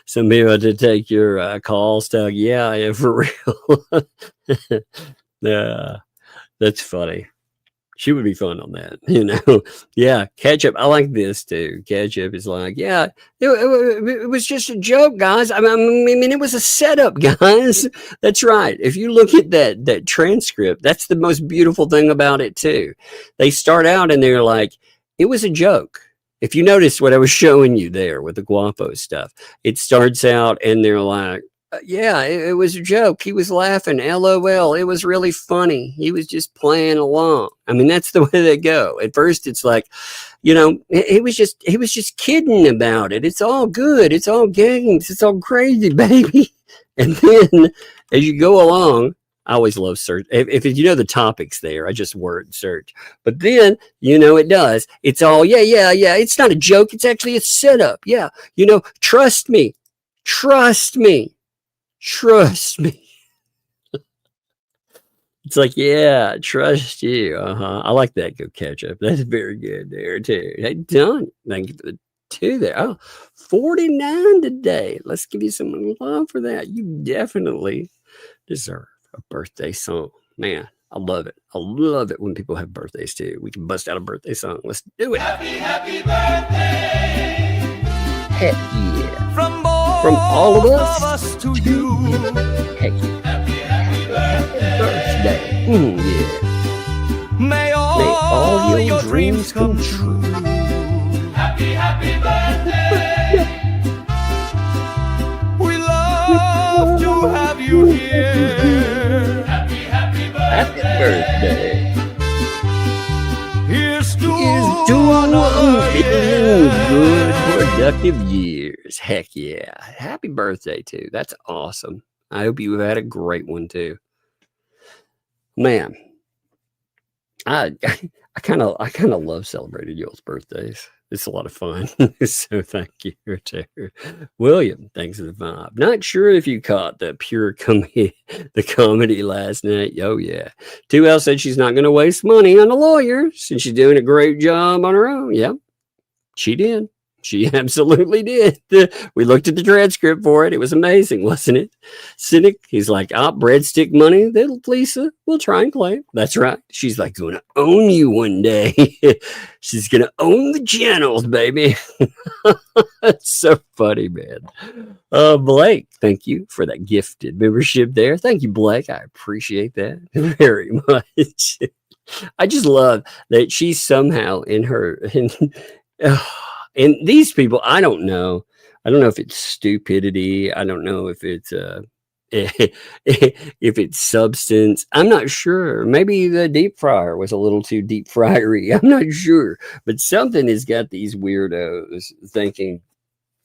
Some people to take your calls. Yeah, for real. Yeah, that's funny. She would be fun on that, Yeah, Ketchup. I like this too. Ketchup is like, yeah, it was just a joke, guys. I mean, it was a setup, guys. That's right. If you look at that transcript, that's the most beautiful thing about it too. They start out and they're like, it was a joke. If you notice what I was showing you there with the Guapo stuff, it starts out and they're like, yeah, it was a joke. He was laughing. LOL. It was really funny. He was just playing along. I mean, that's the way they go. At first, it's like, he was just kidding about it. It's all good. It's all games. It's all crazy, baby. And then as you go along, I always love search. If you know the topics there, I just word search. But then, it does. It's all, yeah. It's not a joke. It's actually a setup. Yeah. Trust me. Trust me. Trust me. It's like, yeah, trust you. I like that. Go Ketchup. That's very good there, too. Hey, done. Thank you for the 2 there. Oh, 49 today. Let's give you some love for that. You definitely deserve a birthday song. Man, I love it. I love it when people have birthdays, too. We can bust out a birthday song. Let's do it. Happy birthday. Heck yeah. From all of us to you. Heck yeah. Happy birthday. Yeah. May all your dreams come true. Happy birthday. We love to have you here. Happy birthday. Here's to another good productive years. Heck yeah. Happy birthday too. That's awesome. I hope you had a great one too. Man, I kind of love celebrating y'all's birthdays. It's a lot of fun. So thank you to William. Thanks for the vibe. Not sure if you caught the pure comedy last night. Oh yeah. 2L said she's not going to waste money on a lawyer since she's doing a great job on her own. Yep, she did. She absolutely did. We looked at the transcript for it. It was amazing, wasn't it? Cynic, he's like, breadstick money. Little Lisa, we'll try and claim. That's right. She's like, going to own you one day. She's going to own the channels, baby. That's so funny, man. Blake, thank you for that gifted membership there. Thank you, Blake. I appreciate that very much. I just love that she's somehow and these people, I don't know. I don't know if it's stupidity. I don't know if it's if it's substance. I'm not sure. Maybe the deep fryer was a little too deep fryery. I'm not sure. But something has got these weirdos thinking,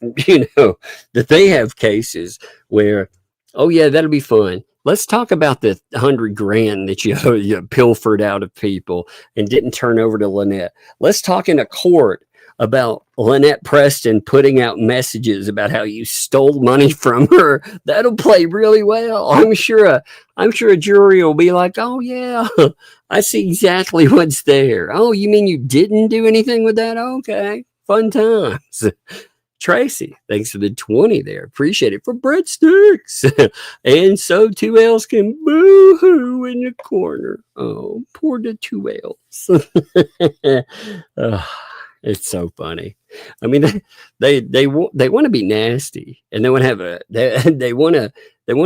that they have cases where, oh yeah, that'll be fun. Let's talk about the $100,000 that you pilfered out of people and didn't turn over to Lynette. Let's talk in a court about Lynette Preston putting out messages about how you stole money from her. That'll play really well. I'm sure a jury will be like, oh yeah, I see exactly what's there. Oh, you mean you didn't do anything with that? Okay, fun times. Tracy, thanks for the 20 there. Appreciate it for breadsticks. And so 2Ls can boo-hoo in the corner. Oh, poor the 2Ls. It's so funny. I mean, they want to be nasty, and they want to have they want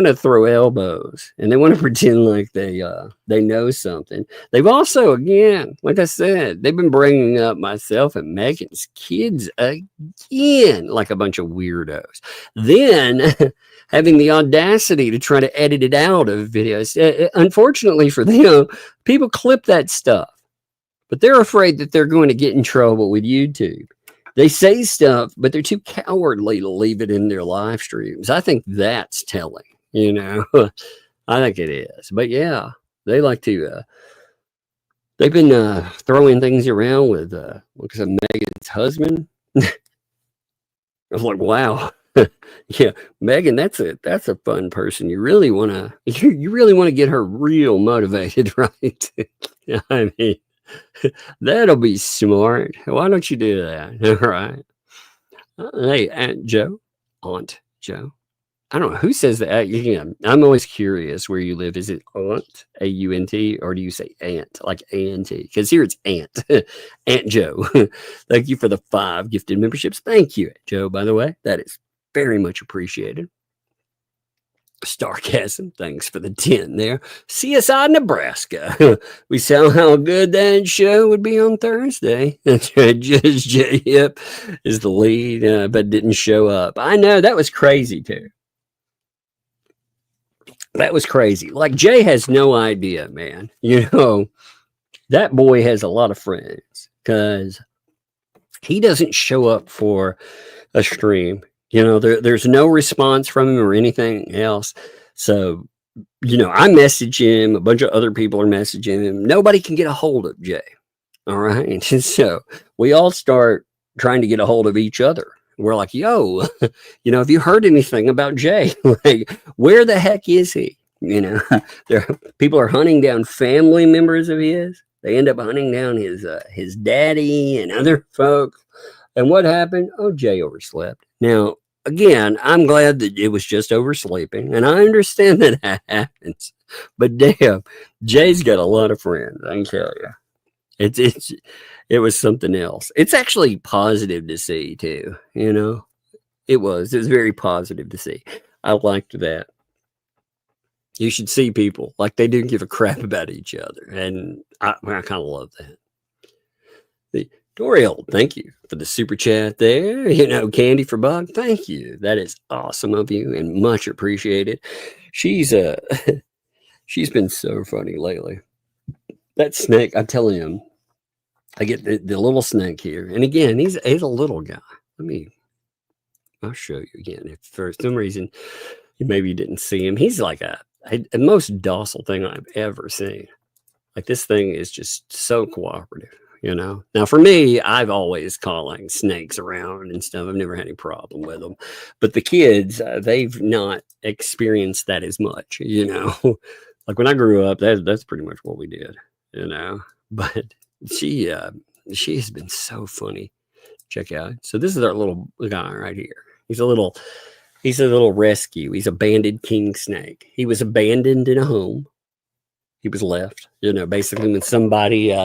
to throw elbows, and they want to pretend like they know something. They've also, again, like I said, they've been bringing up myself and Megan's kids again like a bunch of weirdos. Then having the audacity to try to edit it out of videos. Unfortunately for them, people clip that stuff. But they're afraid that they're going to get in trouble with YouTube. They say stuff, but they're too cowardly to leave it in their live streams. I think that's telling, I think it is. But yeah, they like to, they've been throwing things around with Megan's husband. I was like, wow, Yeah, Megan, that's a fun person. You really want to you really want to get her real motivated, right? I mean, that'll be smart. Why don't you do that? All right. Hey, Aunt Joe. I don't know who says that. Yeah, I'm always curious where you live. Is it Aunt AUNT or do you say Aunt like ANT? Because here it's Aunt Aunt Joe. Thank you for the 5 gifted memberships. Thank you, Joe. By the way, that is very much appreciated. Starcasm, thanks for the 10 there. CSI Nebraska. We saw how good that show would be on Thursday. That's right. Judge J. Hip is the lead, but didn't show up. I know that was crazy too. That was crazy. Like Jay has no idea, man. You know, that boy has a lot of friends because he doesn't show up for a stream. You know, there's no response from him or anything else. So, you know, I message him. A bunch of other people are messaging him. Nobody can get a hold of Jay. All right. So we all start trying to get a hold of each other. We're like, yo, you know, have you heard anything about Jay? Like, where the heck is he? You know, people are hunting down family members of his. They end up hunting down his daddy and other folks. And what happened? Oh, Jay overslept. Now, again, I'm glad that it was just oversleeping, and I understand that happens. But damn, Jay's got a lot of friends. I can tell you, it was something else. It's actually positive to see too. You know, it was very positive to see. I liked that. You should see people like they do give a crap about each other, and I kind of love that. The Doriel, thank you for the super chat there. You know, Candy for Bug, thank you. That is awesome of you and much appreciated. She's she's been so funny lately. That snake, I'm telling you, I get the little snake here, and again, he's a little guy. I'll show you again. If for some reason you maybe didn't see him, he's like the most docile thing I've ever seen. Like this thing is just so cooperative. You know, now for me, I've always calling snakes around and stuff. I've never had any problem with them, but the kids, they've not experienced that as much. You know, like when I grew up, that's pretty much what we did. You know, but she has been so funny. Check out. So this is our little guy right here. He's a little rescue. He's a banded king snake. He was abandoned in a home. He was left, you know, basically when somebody,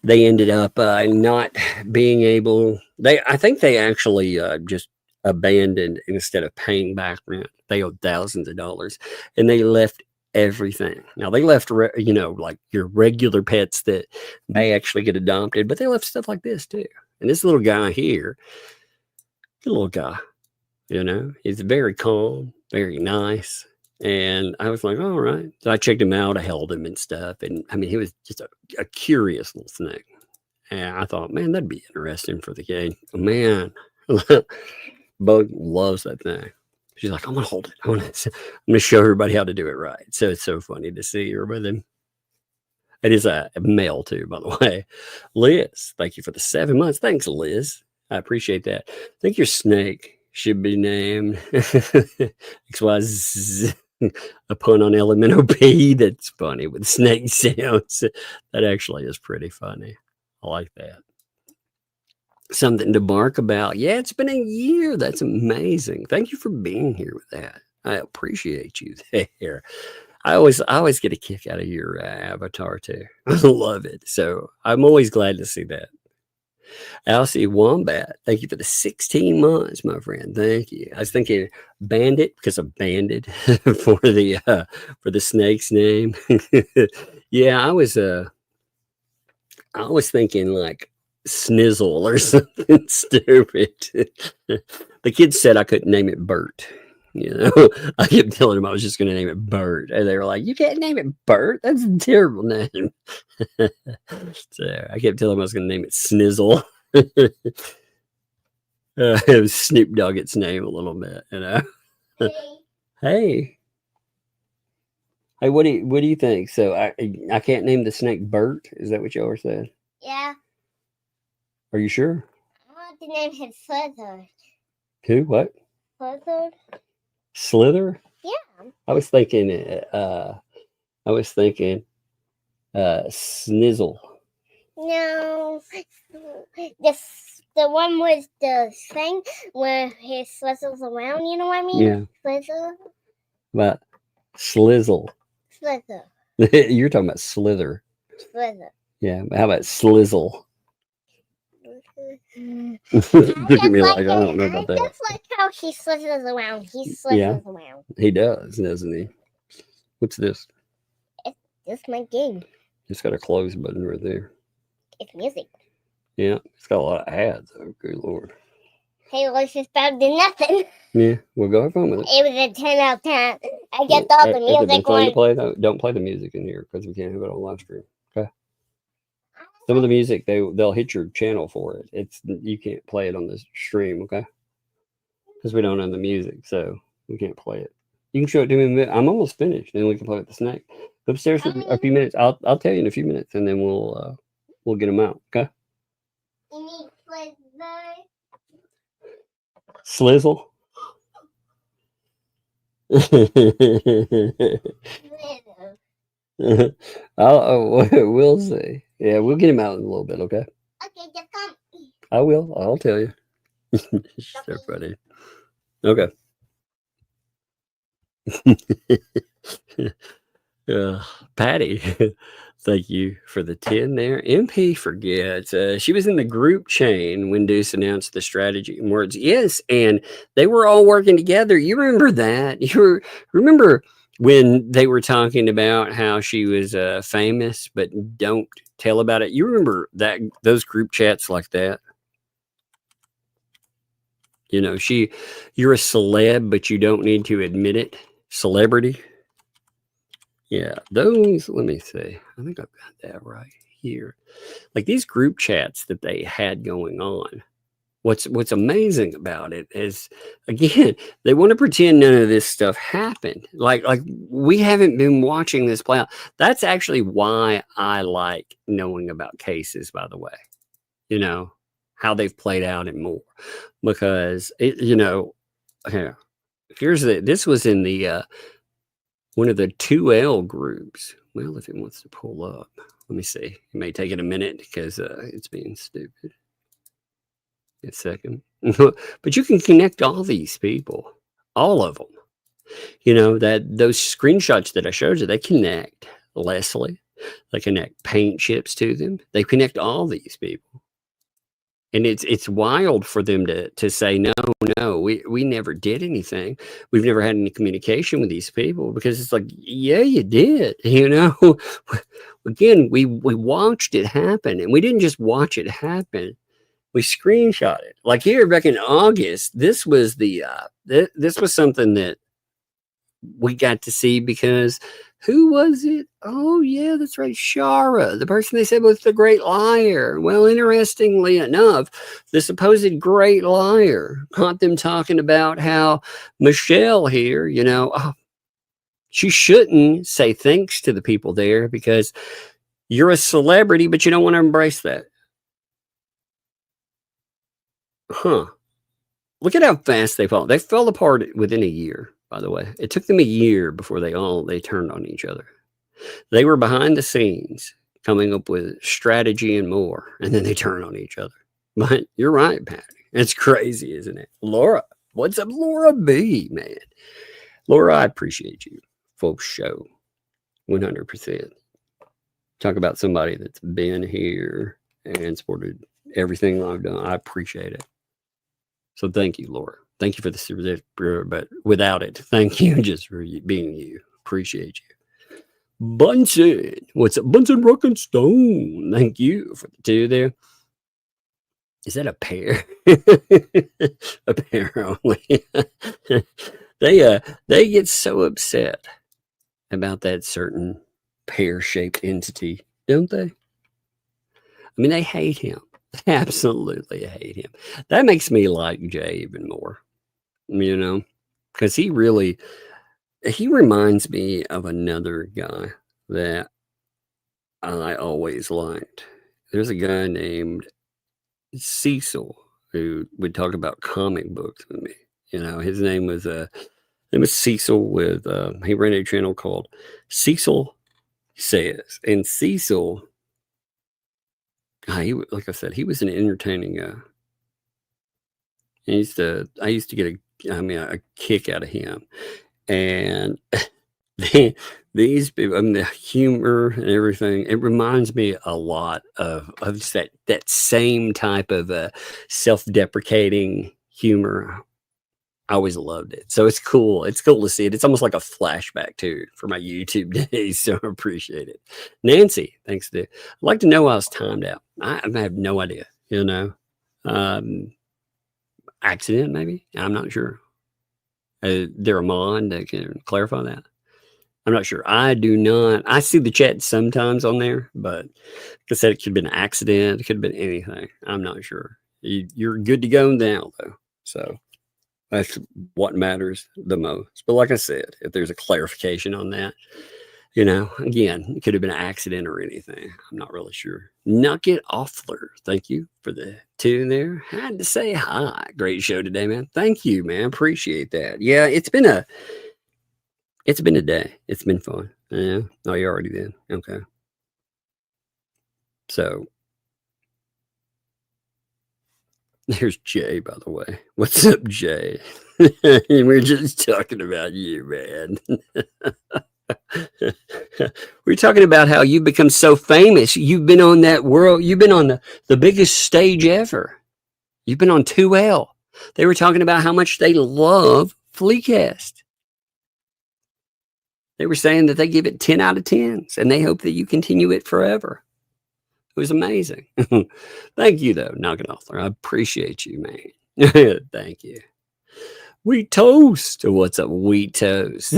they ended up not being able, I think they actually just abandoned instead of paying back rent. They owed thousands of dollars and they left everything. Now they left, you know, like your regular pets that may actually get adopted, but they left stuff like this too. And this little guy here, good little guy, you know, he's very calm, very nice. And I was like, all right. So I checked him out. I held him and stuff. And I mean, he was just a curious little snake. And I thought, man, that'd be interesting for the game. Man, Bug loves that thing. She's like, I'm going to hold it. I'm going to show everybody how to do it right. So it's so funny to see her with him. It is a male too, by the way. Liz, thank you for the 7 months. Thanks, Liz. I appreciate that. I think your snake should be named XYZ. A pun on LMNOP. That's funny with snake sounds. That actually is pretty funny. I like that. Something to bark about. Yeah, it's been a year. That's amazing. Thank you for being here with that. I appreciate you there. I always get a kick out of your avatar too. I love it. So I'm always glad to see that. Alcy Wombat, thank you for the 16 months, my friend. Thank you. I was thinking Bandit because of banded for the snake's name. Yeah, I was thinking like Snizzle or something stupid. The kids said I couldn't name it Bert. You know, I kept telling them I was just going to name it Bert, and they were like, "You can't name it Bert. That's a terrible name." So I kept telling them I was going to name it Snizzle. It was Snoop Dogg's name a little bit, you know. Hey, what do you think? So I can't name the snake Bert. Is that what y'all were saying? Yeah. Are you sure? I want to name him Feather. Who? What? Slither? Slither? Yeah. I was thinking Snizzle. No. The one with the thing where he slithers around, you know what I mean? Yeah. Slither? But Slizzle. Slither. You're talking about Slither. Slither. Yeah. How about Slizzle? Just Look at me like I don't know I about that. just like how he slithers around. He slithers around. He does, doesn't he? What's this? It's my game. It's got a close button right there. It's music. Yeah, it's got a lot of ads. Oh, good lord. Hey, it's just about to nothing. Yeah, we'll go have fun with it. It was a 10 out of 10. I get all the Has it been music fun to on. play? Don't play the music in here because we can't have it on live stream. Okay. Some of the music they'll hit your channel for it. You can't play it on the stream, okay? Because we don't own the music, so we can't play it. You can show it to me in a minute. I'm almost finished, and then we can play with the snack. Go upstairs for a few minutes. I'll tell you in a few minutes, and then we'll get them out, okay? You need Slizzle. We'll see. Yeah, we'll get him out in a little bit, okay? Okay, just come. I will. I'll tell you. So funny. Okay. Patty, thank you for the 10 there. MP forgets. She was in the group chain when Deuce announced the strategy and words. Yes, and they were all working together. You remember that? Remember when they were talking about how she was famous, but don't tell about it? You remember those group chats like that? You know, you're a celeb, but you don't need to admit it. Celebrity. Yeah, those, let me see. I think I've got that right here. Like these group chats that they had going on. What's amazing about it is, again, they want to pretend none of this stuff happened. Like we haven't been watching this play out. That's actually why I like knowing about cases, by the way. You know, how they've played out and more. Because, this was in the one of the 2L groups. Well, if it wants to pull up, let me see. It may take it a minute because it's being stupid. A second. But you can connect all these people, all of them. You know, those screenshots that I showed you, they connect Leslie. They connect paint chips to them. They connect all these people. And it's wild for them to say, no, we never did anything. We've never had any communication with these people, because it's like, yeah, you did. You know, again, we watched it happen, and we didn't just watch it happen. We screenshot it. Like here back in August, this was this was something that we got to see, because who was it? Oh, yeah, that's right. Shara, the person they said was the great liar. Well, interestingly enough, the supposed great liar caught them talking about how Michelle here, she shouldn't say thanks to the people there because you're a celebrity, but you don't want to embrace that. Huh. Look at how fast they fell. They fell apart within a year. By the way, it took them a year before they turned on each other. They were behind the scenes coming up with strategy and more, and then they turn on each other. But you're right, Patty. It's crazy, isn't it? Laura, what's up, Laura B, man? Laura, I appreciate you. Full show. 100%. Talk about somebody that's been here and supported everything I've done. I appreciate it. So thank you, Laura. Thank you for the super, but without it, thank you just for being you. Appreciate you. Bunsen, what's up? Bunsen Rock and Stone. Thank you for the 2 there. Is that a pair? Apparently. They get so upset about that certain pear-shaped entity, don't they? I mean, they hate him. They absolutely hate him. That makes me like Jay even more. Because he reminds me of another guy that I always liked. There's a guy named Cecil who would talk about comic books with me. You know, his name was Cecil with he ran a channel called Cecil Says. And Cecil, like I said, he was an entertaining I used to get a kick out of him. And these people, I mean, the humor and everything, it reminds me a lot of that same type of self-deprecating humor. I always loved it. So it's cool. It's cool to see it. It's almost like a flashback too for my YouTube days. So I appreciate it. Nancy, thanks to. I'd like to know I was timed out. I have no idea, you know. Accident, maybe. I'm not sure. There a mod that can clarify that. I'm not sure. I do not. I see the chat sometimes on there, but like I said, it could have been an accident. It could have been anything. I'm not sure. You're good to go now, though. So that's what matters the most. But like I said, if there's a clarification on that, you know, again, it could have been an accident or anything. I'm not really sure. Nugget Offler, thank you for the tune there. I had to say hi. Great show today, man. Thank you, man. Appreciate that. Yeah, it's been a day. It's been fun. Yeah. Oh, you already did. Okay. So there's Jay, by the way. What's up, Jay? We're just talking about you, man. We're talking about how you've become so famous. You've been on that world. You've been on the biggest stage ever. You've been on 2L. They were talking about how much they love Fleecast. They were saying that they give it 10 out of 10s and they hope that you continue it forever. It was amazing. Thank you, though, Nugget Offler. I appreciate you, man. Thank you. Wheat toast. What's up, wheat toast?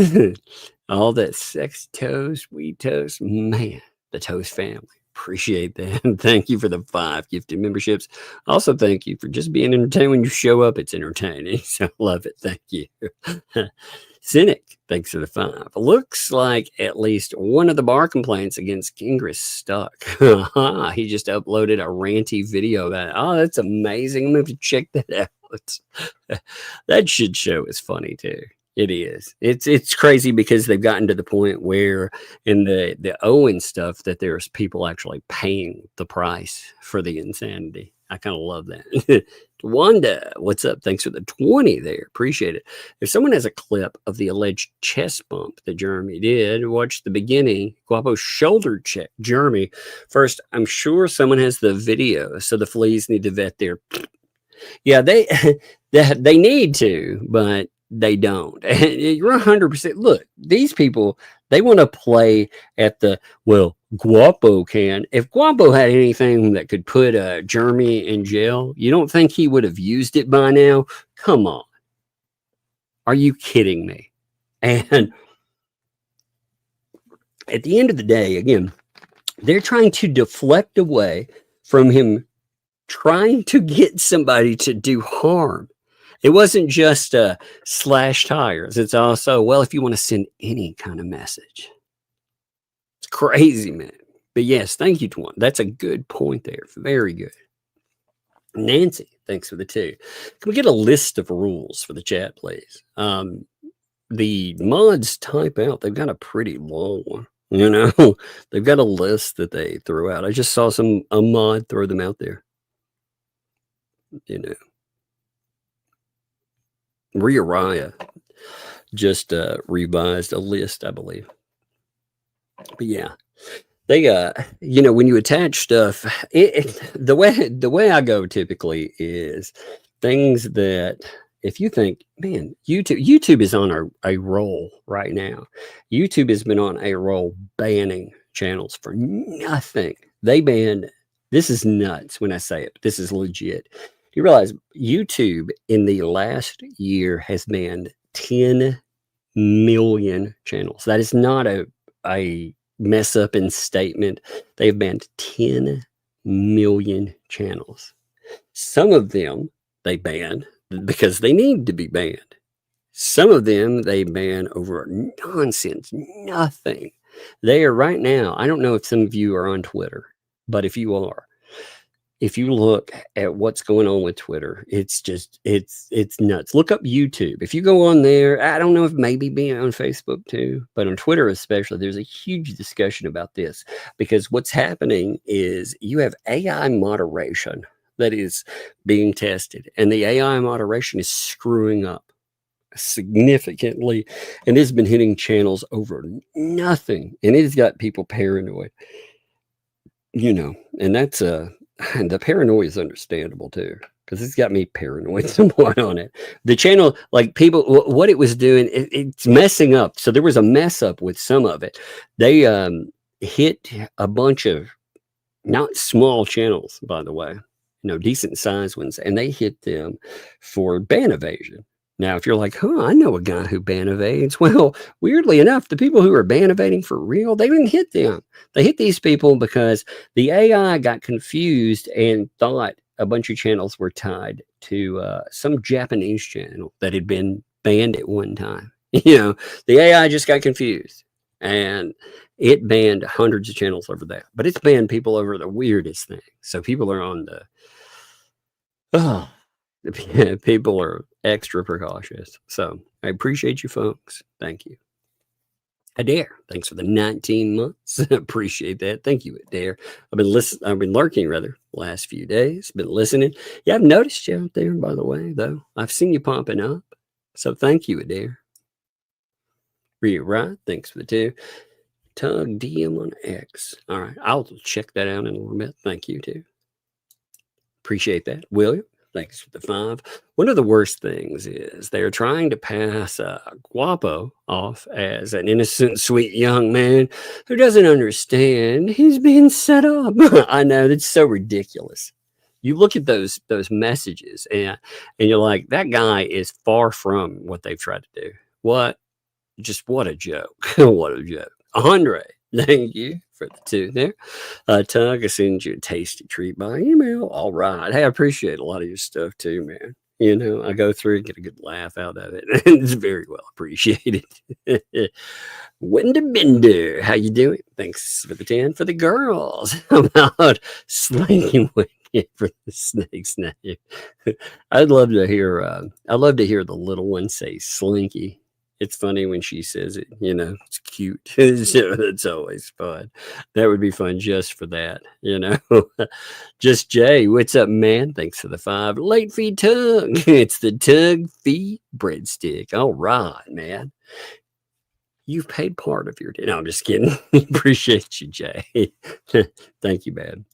All that sex toast, wheat toast. Man, the Toast family. Appreciate that. Thank you for the 5 gifted memberships. Also, thank you for just being entertained when you show up. It's entertaining. So I love it. Thank you. Cynic, thanks for the 5. Looks like at least one of the bar complaints against Gingrich stuck. He just uploaded a ranty video about it. Oh, that's amazing. I'm going to have to check that out. That shit show is funny too. It is. It's crazy because they've gotten to the point where in the Owen stuff that there's people actually paying the price for the insanity. I kind of love that. Wanda, what's up? Thanks for the 20 there. Appreciate it. If someone has a clip of the alleged chest bump that Jeremy did, watch the beginning. Guapo shoulder check. Jeremy, first, I'm sure someone has the video, so the fleas need to vet their. Yeah, they need to, but they don't. You're 100%. Look, these people, they want to play at the, well, Guapo can. If Guapo had anything that could put Jeremy in jail, you don't think he would have used it by now? Come on. Are you kidding me? And at the end of the day, again, they're trying to deflect away from him trying to get somebody to do harm. It wasn't just slash tires. It's also, well, if you want to send any kind of message. It's crazy, man. But yes, thank you, Twan. That's a good point there. Very good. Nancy, thanks for the 2. Can we get a list of rules for the chat, please? The mods type out. They've got a pretty long one. You know, they've got a list that they threw out. I just saw a mod throw them out there. You know. Raya just revised a list, I believe. But yeah, they you know, when you attach stuff, the way I go typically is things that if you think, man, YouTube is on a roll right now. YouTube has been on a roll banning channels for nothing. They banned. This is nuts when I say it. This is legit. You realize YouTube in the last year has banned 10 million channels. That is not a mess up in statement. They've banned 10 million channels. Some of them they ban because they need to be banned. Some of them they ban over nonsense, nothing. They are right now. I don't know if some of you are on Twitter, but if you are, if you look at what's going on with Twitter, it's just it's nuts. Look up YouTube. If you go on there, I don't know if maybe being on Facebook too, but on Twitter especially, there's a huge discussion about this, because what's happening is you have AI moderation that is being tested, and the AI moderation is screwing up significantly, and it's been hitting channels over nothing, and it has got people paranoid, and that's and the paranoia is understandable too, because it's got me paranoid somewhat on it. The channel, like people, what it was doing, it's messing up. So there was a mess up with some of it. They hit a bunch of not small channels, by the way, decent sized ones, and they hit them for ban evasion. Now, if you're like, I know a guy who ban evades. Well, weirdly enough, the people who are ban evading for real, they didn't hit them. They hit these people because the AI got confused and thought a bunch of channels were tied to some Japanese channel that had been banned at one time. The AI just got confused, and it banned hundreds of channels over there. But it's banned people over the weirdest thing. So people are on the... people are extra precautious. So I appreciate you folks. Thank you. Adair, thanks for the 19 months. Appreciate that. Thank you, Adair. I've been lurking rather last few days. Been listening. Yeah, I've noticed you out there, by the way, though. I've seen you popping up. So thank you, Adair. Read right. Thanks for the 2. Tug DM on X. All right. I'll check that out in a little bit. Thank you too. Appreciate that. William, thanks for the 5. One of the worst things is they're trying to pass Guapo off as an innocent, sweet young man who doesn't understand he's being set up. I know, that's so ridiculous. You look at those messages and you're like, that guy is far from what they've tried to do. What a joke. What a joke. Andre, thank you for the 2 there. Tug, I send you a tasty treat by email. All right. Hey, I appreciate a lot of your stuff too, man. I go through and get a good laugh out of it. It's very well appreciated. Wender Bender, how you doing? Thanks for the 10 for the girls. How about Slinky Wicket for the snake's name? I'd love to hear the little one say Slinky. It's funny when she says it, it's cute. It's always fun. That would be fun just for that, Just Jay, what's up, man? Thanks for the 5. Late fee Tug. It's the Tug fee breadstick. All right, man. You've paid part of your... No, I'm just kidding. Appreciate you, Jay. Thank you, man.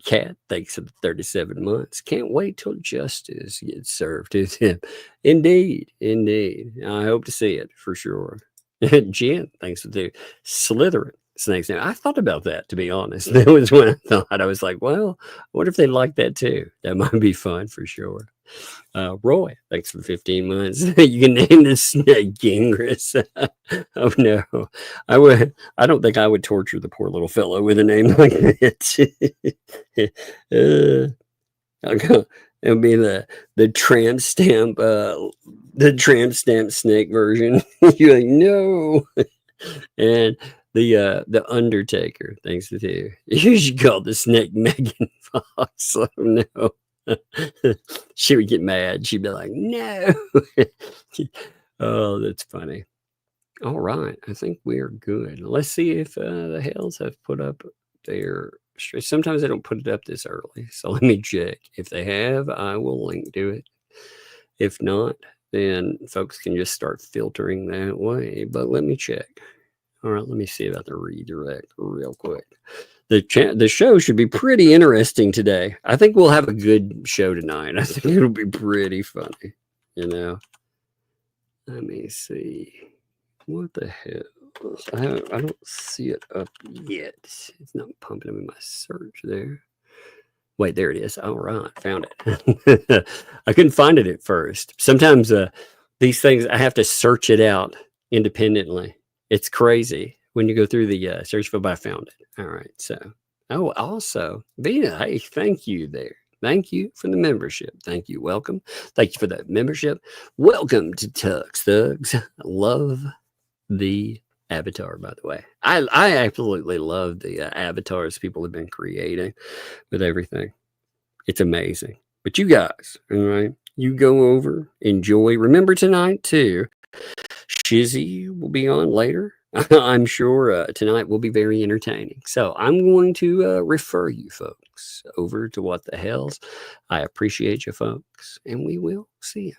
Cat, thanks for the 37 months. Can't wait till justice gets served to him. Indeed. I hope to see it for sure. Jen, thanks for the Slytherin snakes. Now, I thought about that, to be honest. That was when I thought, I was like, well, I wonder if they like that too. That might be fun for sure. Roy, thanks for the 15 months. You can name the snake Gingras. Oh no, I don't think I would torture the poor little fellow with a name like that. It'll be the tramp stamp, snake version. You're like, no. And the Undertaker, thanks to you. You should call the snake Megan Fox. Oh no. She would get mad. She'd be like, no. Oh, that's funny. All right. I think we're good. Let's see if the Hales have put up their... Sometimes they don't put it up this early. So let me check. If they have, I will link to it. If not, then folks can just start filtering that way. But let me check. All right. Let me see about the redirect real quick. The show should be pretty interesting today. I think we'll have a good show tonight. I think it'll be pretty funny, Let me see. What the hell? I don't see it up yet. It's not pumping up in my search there. Wait, there it is. All right, found it. I couldn't find it at first. Sometimes these things, I have to search it out independently. It's crazy when you go through the search for, but I found it. All right. So, also, Vina, hey, thank you there. Thank you for the membership. Thank you. Welcome. Thank you for the membership. Welcome to Tux Thugs. Love the avatar, by the way. I absolutely love the avatars people have been creating with everything. It's amazing. But you guys, all right, you go over, enjoy. Remember tonight, too, Shizzy will be on later. I'm sure tonight will be very entertaining. So I'm going to refer you folks over to What the Hells. I appreciate you folks, and we will see you.